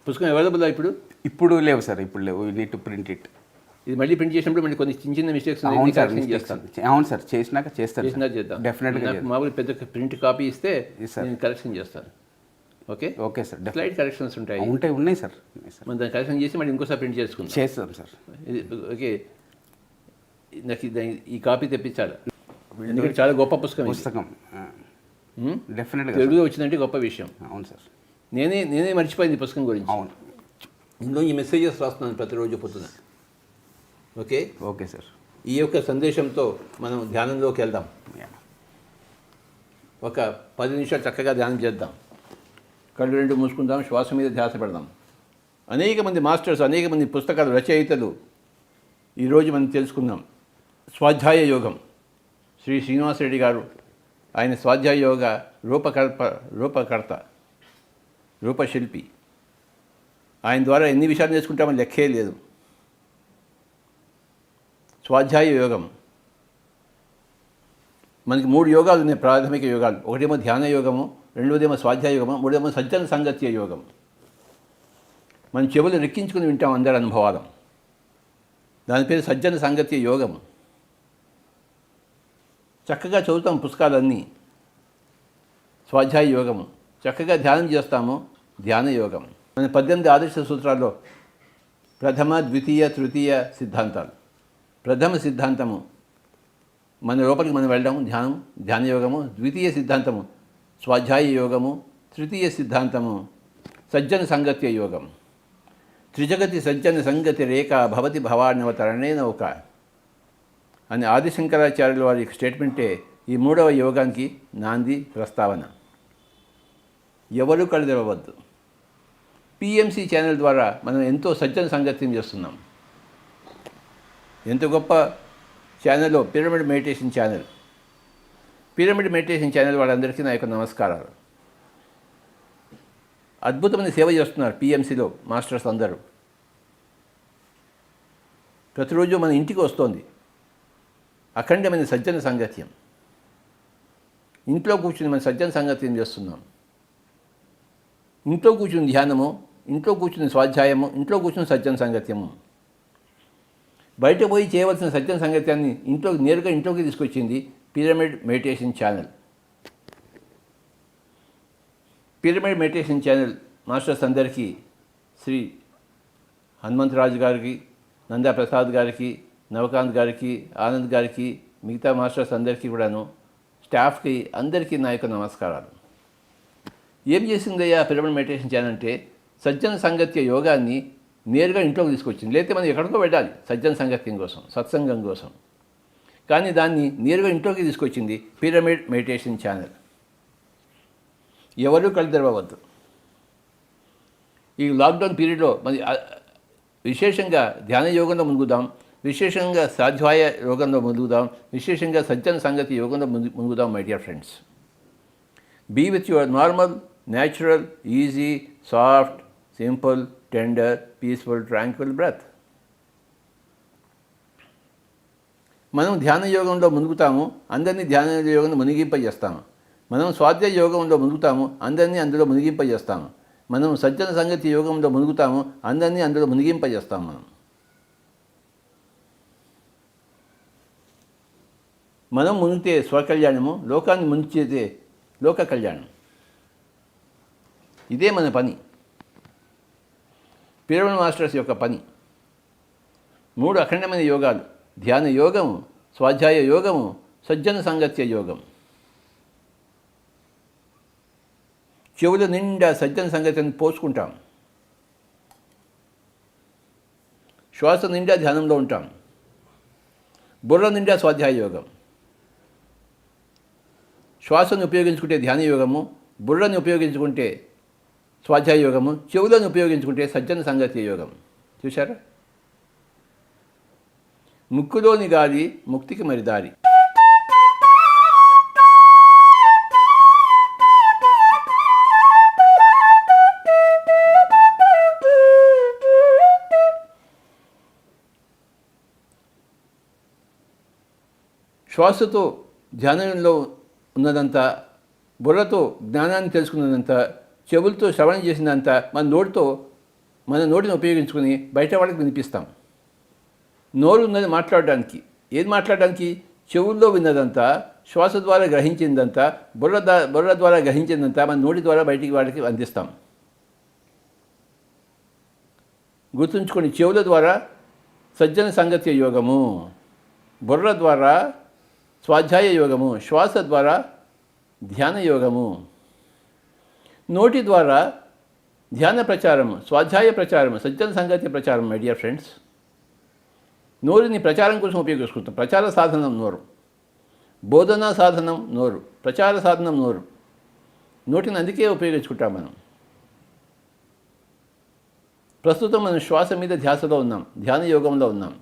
పుస్తకం అవైలబుల్ ఇప్పుడు లేవు సార్, ఇప్పుడు లేవు. You need to print it. ఇది మళ్ళీ ప్రింట్ చేసినప్పుడు మళ్ళీ కొన్ని చిన్న మిస్టేక్స్ చేస్తాను. అవును సార్, చేసినాక చేస్తాను. చేద్దాం డెఫినెట్గా. మామూలు పెద్ద ప్రింట్ కాపీ ఇస్తే నేను కరెక్షన్ చేస్తాను. Okay sir. స్లైడ్ కరెక్షన్స్ ఉన్నాయి సార్. మనం దాన్ని కరెక్షన్ చేసి మళ్ళీ ఇంకోసారి ప్రింట్ చేస్తాం సార్. ఓకే, నాకు ఈ కాపీ తెప్పించాలి, ఎందుకంటే చాలా గొప్ప పుస్తకం. డెఫినెట్గా తెలుగులో వచ్చిందంటే గొప్ప విషయం. అవును సార్. నేనే మర్చిపోయింది ఈ పుస్తకం గురించి. అవును. ఇందులో ఈ మెసేజెస్ రాస్తున్నాను ప్రతిరోజు పొద్దున. Okay sir. ఈ యొక్క సందేశంతో మనం ధ్యానంలోకి వెళ్దాం. ఒక 10 నిమిషాలు చక్కగా ధ్యానం చేద్దాం. కళ్ళు 2 మూసుకుందాం, శ్వాస మీద ధ్యాస పెడదాం. అనేక మంది మాస్టర్స్, అనేక మంది పుస్తకాలు రచయితలు ఈరోజు మనం తెలుసుకుందాం. స్వాధ్యాయ యోగం, శ్రీ శ్రీనివాసరెడ్డి గారు, ఆయన స్వాధ్యాయ యోగ రూపకర్త, రూపశిల్పి. ఆయన ద్వారా ఎన్ని విషయాలు నేర్చుకుంటామని లెక్కే లేదు. స్వాధ్యాయ యోగం, మనకి 3 యోగాలు ఉన్నాయి, ప్రాథమిక యోగాలు. ఒకటేమో ధ్యాన యోగము, రెండోదేమో స్వాధ్యాయ యోగము, మూడేమో సజ్జన సాంగత్య యోగం. మనం చెవులు రెక్కించుకుని వింటాం అందరి అనుభవాలు. దాని పేరు సజ్జన సాంగత్య యోగం. చక్కగా చదువుతాం పుస్తకాలన్నీ, స్వాధ్యాయ యోగము. చక్కగా ధ్యానం చేస్తాము, ధ్యాన యోగం. మన 18 ఆదర్శ సూత్రాల్లో ప్రథమ, ద్వితీయ, తృతీయ సిద్ధాంతాలు. ప్రథమ సిద్ధాంతము మన లోపలికి మనం వెళ్ళడం, ధ్యాన యోగము. ద్వితీయ సిద్ధాంతము స్వాధ్యాయ యోగము. తృతీయ సిద్ధాంతము సజ్జన సంగత్య యోగం. త్రిజగతి సజ్జన సంగతి రేఖ భవతి భవార్ణవతరణే నౌక అని ఆదిశంకరాచార్యుల వారి స్టేట్మెంటే ఈ 3వ యోగానికి నాంది ప్రస్తావన. ఎవరు కళ్ళు తెరవద్దు. పిఎంసి ఛానల్ ద్వారా మనం ఎంతో సజ్జన సాంగత్యం చేస్తున్నాం. ఎంత గొప్ప ఛానల్లో pyramid meditation channel. Pyramid meditation channel వాళ్ళందరికీ నా యొక్క నమస్కారాలు. అద్భుతమైన సేవ చేస్తున్నారు పిఎంసిలో మాస్టర్స్ అందరూ. ప్రతిరోజు మన ఇంటికి వస్తోంది అఖండమైన సజ్జన సాంగత్యం. ఇంట్లో కూర్చుని మన సజ్జన సాంగత్యం చేస్తున్నాం. ఇంట్లో కూర్చుని ధ్యానము, ఇంట్లో కూర్చుని స్వాధ్యాయము, ఇంట్లో కూర్చుని సజ్జన సాంగత్యము. బయట పోయి చేయవలసిన సజ్జన సాంగత్యాన్ని నేరుగా ఇంట్లోకి తీసుకొచ్చింది pyramid meditation channel. Pyramid meditation channel masters అందరికీ, శ్రీ హనుమంతరాజు గారికి, నందా ప్రసాద్ గారికి, నవకాంత్ గారికి, ఆనంద్ గారికి, మిగతా మాస్టర్స్ అందరికీ కూడాను, స్టాఫ్కి అందరికీ నా యొక్క నమస్కారాలు. ఏం చేసిందయ్యా పిరమిడ్ మెడిటేషన్ ఛానల్ అంటే సజ్జన సాంగత్య యోగాన్ని నేరుగా ఇంట్లోకి తీసుకొచ్చింది. లేకపోతే మనం ఎక్కడికో వెళ్ళాలి సజ్జన సాంగత్యం కోసం, సత్సంగం కోసం. కానీ దాన్ని నేరుగా ఇంట్లోకి తీసుకొచ్చింది పిరమిడ్ మెడిటేషన్ ఛానల్. ఎవరూ కళ్ళు తెరవవద్దు. ఈ లాక్డౌన్ పీరియడ్లో మరి విశేషంగా ధ్యాన యోగంలో మునుగుదాం, విశేషంగా స్వాధ్యాయ యోగంలో మునుగుదాం, విశేషంగా సజ్జన సంగతి యోగంలో మునుగుదాం. My dear friends, be with your normal, natural, easy, soft, simple, tender, peaceful, tranquil breath. మనం ధ్యాన యోగంలో మునుగుతాము, అందరినీ ధ్యాన యోగంలో మునిగింపజేస్తాము. మనం స్వాధ్యాయ యోగంలో మునుగుతాము, అందరినీ అందులో మునిగింపజేస్తాము. మనం సజ్జన సంగతి యోగంలో మునుగుతాము, అందరినీ అందులో మునిగింపజేస్తాము. మనం మునిగితే స్వకళ్యాణము, లోకాన్ని ముంచితే లోక కళ్యాణం. ఇదే మన పని, పిరమిడ్ మాస్టర్స్ యొక్క పని. 3 అఖండమైన యోగాలు: ధ్యాన యోగము, స్వాధ్యాయ యోగము, సజ్జన సాంగత్య యోగం. చెవుల నిండా సజ్జన సంగతిని పోసుకుంటాం, శ్వాస నిండా ధ్యానంలో ఉంటాం. బుర్ర నిండా స్వాధ్యాయ యోగం. శ్వాసను ఉపయోగించుకుంటే ధ్యాన యోగము, బుర్రని ఉపయోగించుకుంటే స్వాధ్యాయ యోగము, చెవులను ఉపయోగించుకుంటే సజ్జన సాంగత్య యోగం. చూశారా? ముక్కులోని గాలి ముక్తికి మరి దారి. శ్వాసతో ధ్యానంలో ఉన్నదంతా, బుర్రతో జ్ఞానాన్ని తెలుసుకున్నదంతా, చెవులతో శ్రవణం చేసినంత మన నోటిని ఉపయోగించుకొని బయట వాళ్ళకి వినిపిస్తాం. నోరు ఉన్నది మాట్లాడడానికి. ఏది మాట్లాడడానికి? చెవుల్లో విన్నదంతా, శ్వాస ద్వారా గ్రహించిందంతా, బుర్ర ద్వారా గ్రహించిందంతా మన నోటి ద్వారా బయటికి వాళ్ళకి అందిస్తాం. గుర్తుంచుకొని, చెవుల ద్వారా సజ్జన సంగత్య యోగము, బుర్ర ద్వారా స్వాధ్యాయ యోగము, శ్వాస ద్వారా ధ్యాన యోగము, నోటి ద్వారా ధ్యాన ప్రచారము, స్వాధ్యాయ ప్రచారము, సజ్జన సంగత్య ప్రచారం. మై డియర్ ఫ్రెండ్స్, నోరుని ప్రచారం కోసం ఉపయోగించుకుంటాం. ప్రచార సాధనం నోరు, బోధనా సాధనం నోరు, ప్రచార సాధనం నోరు. నోటిని అందుకే ఉపయోగించుకుంటాం మనం. ప్రస్తుతం మనం శ్వాస మీద ధ్యాసలో ఉన్నాం, ధ్యాన యోగంలో ఉన్నాం.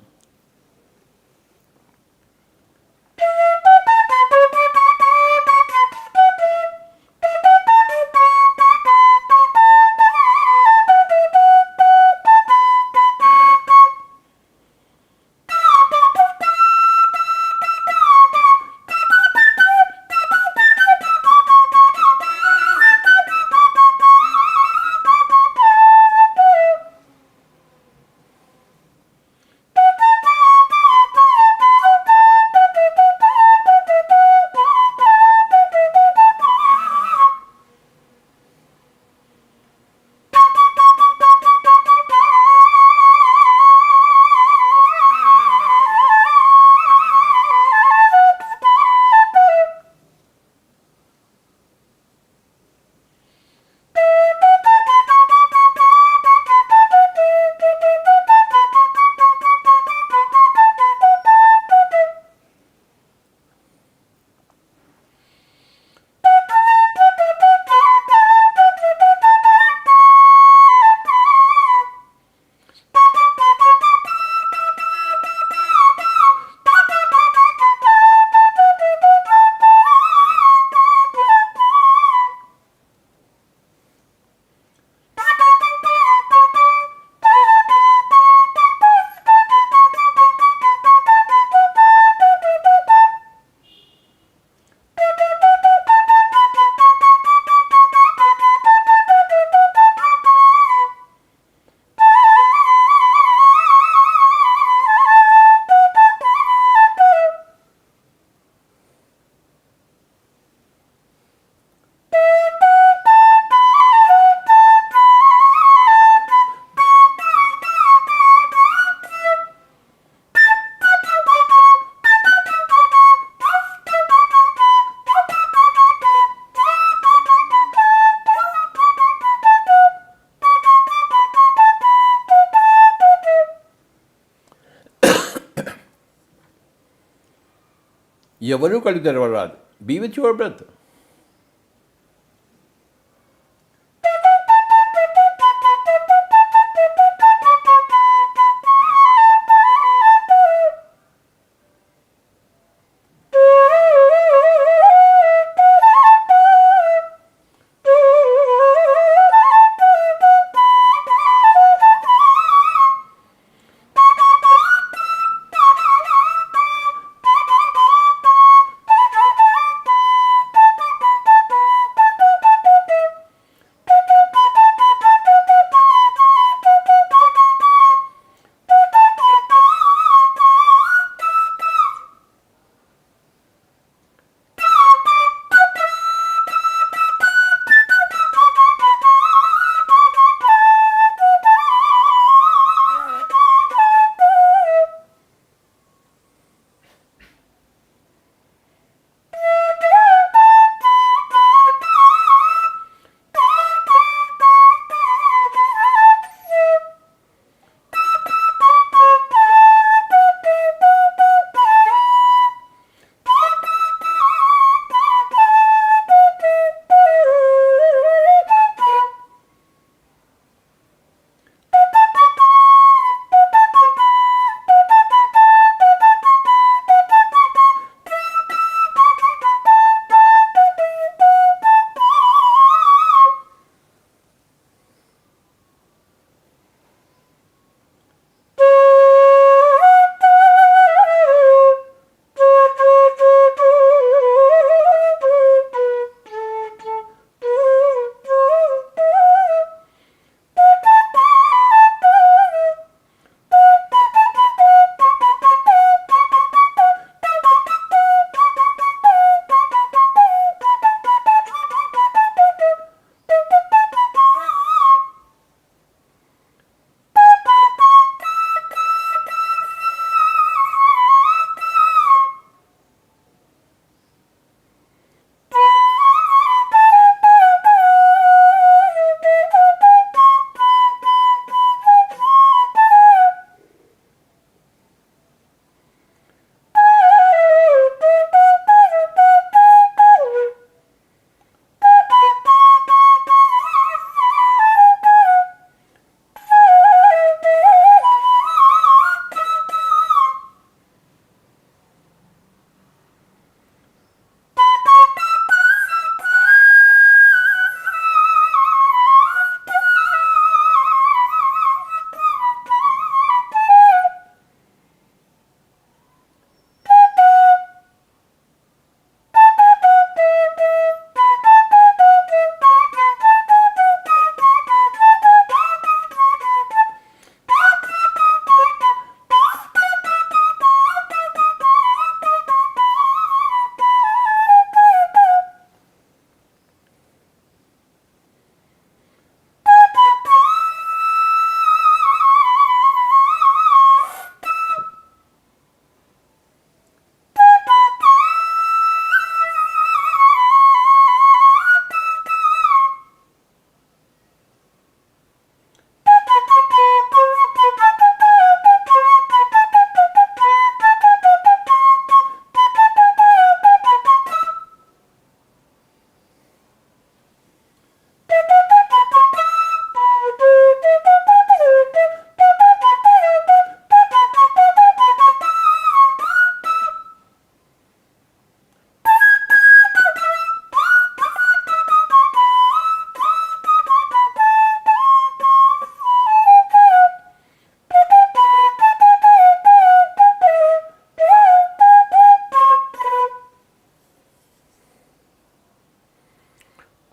ఎవరూ కళ్ళు తెరవరాదు. Be with your breath.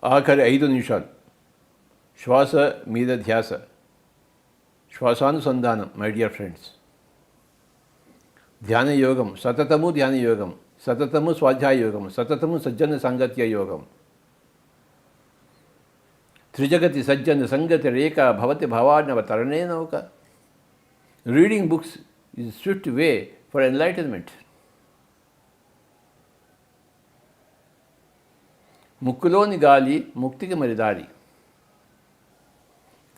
ఆఖరి 5 నిమిషాలు శ్వాస మీద ధ్యాస, శ్వాసానుసంధానం. మై డియర్ ఫ్రెండ్స్, ధ్యానయోగం సతతము, ధ్యానయోగం సతతము, స్వాధ్యాయ యోగం సతతము, సజ్జన సాంగత్య యోగం. త్రిజగతి సజ్జన సంగతి రేఖ భవతి భవార్ణవ తరణే నౌక. Reading books is swift way for enlightenment. ముక్కులోని గాలి ముక్తికి మరి దారి.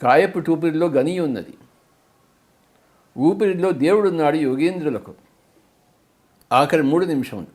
కాయపు టూపిరిలో గని ఉన్నది, ఊపిరిలో దేవుడున్నాడు యోగేంద్రులకు. ఆఖరి 3 నిమిషములు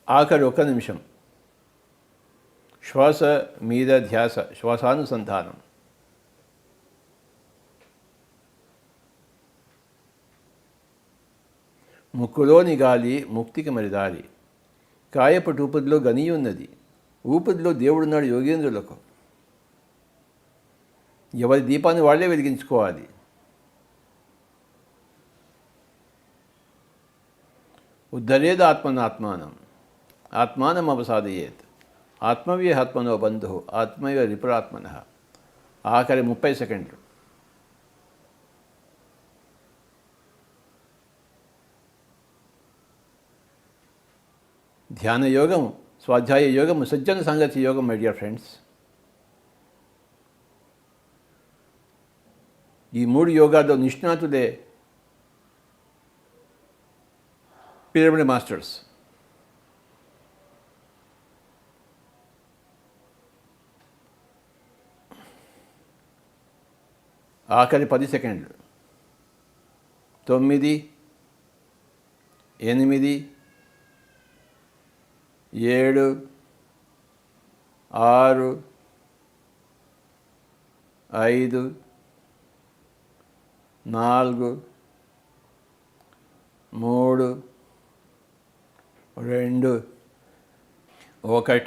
ఆఖరి ఒక్క నిమిషం శ్వాస మీద ధ్యాస, శ్వాసానుసంధానం. ముక్కులోని గాలి ముక్తికి మరి దారి. కాయపటి ఊపిరిలో గనియున్నది, ఊపిరిలో దేవుడున్నాడు యోగేంద్రులకు. ఎవరి దీపాన్ని వాళ్లే వెలిగించుకోవాలి. ఉద్ధరేద ఆత్మనాత్మానం, ఆత్మానం అవసాదయేత్, ఆత్మవ్యేహాత్మనో బంధు, ఆత్మయో రిపురాత్మన. ఆఖరి 30 సెకండ్లు. ధ్యాన యోగం, స్వాధ్యాయ యోగం, సజ్జన సంగతి యోగం. మై డియర్ ఫ్రెండ్స్, ఈ 3 యోగాల్లో నిష్ణాతులే పిరమిడ్ మాస్టర్స్. ఆఖరి 10 సెకండ్లు. 9, 8, 7, 6, 5, 4, 3, 2, 1,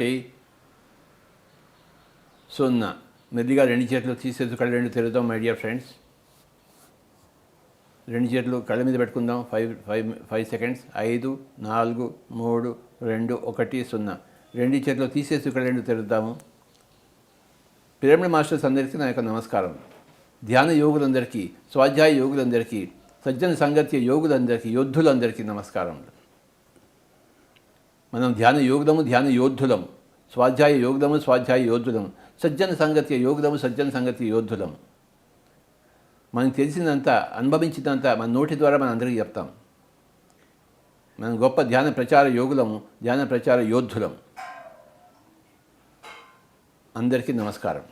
0. మెల్లిగా 2 చేతులు తీసేసి కళ్ళు 2 తెరుద్దాం. మై డియర్ ఫ్రెండ్స్, 2 చేతులు కళ్ళ మీద పెట్టుకుందాం. 5 సెకండ్స్. 5, 4, 3, 2, 1, 0. 2 చేతులు తీసేసి కళ్ళు 2 తెరుద్దాము. పిరమిడ్ మాస్టర్స్ అందరికీ నా యొక్క నమస్కారం. ధ్యాన యోగులందరికీ, స్వాధ్యాయ యోగులందరికీ, సజ్జన సంగత్య యోగులందరికీ, యోద్ధులందరికీ నమస్కారం. మనం ధ్యాన యోగులము, ధ్యాన యోద్ధులము. స్వాధ్యాయ యోగులము, స్వాధ్యాయ యోద్ధులము. సజ్జన సంగత్య యోగులము, సజ్జన సంగత్య యోద్ధులము. మనకు తెలిసినంత, అనుభవించినంత మన నోటి ద్వారా మనం అందరికీ చెప్తాం. మనం గొప్ప ధ్యాన ప్రచార యోగులము, ధ్యాన ప్రచార యోద్ధులము. అందరికీ నమస్కారం.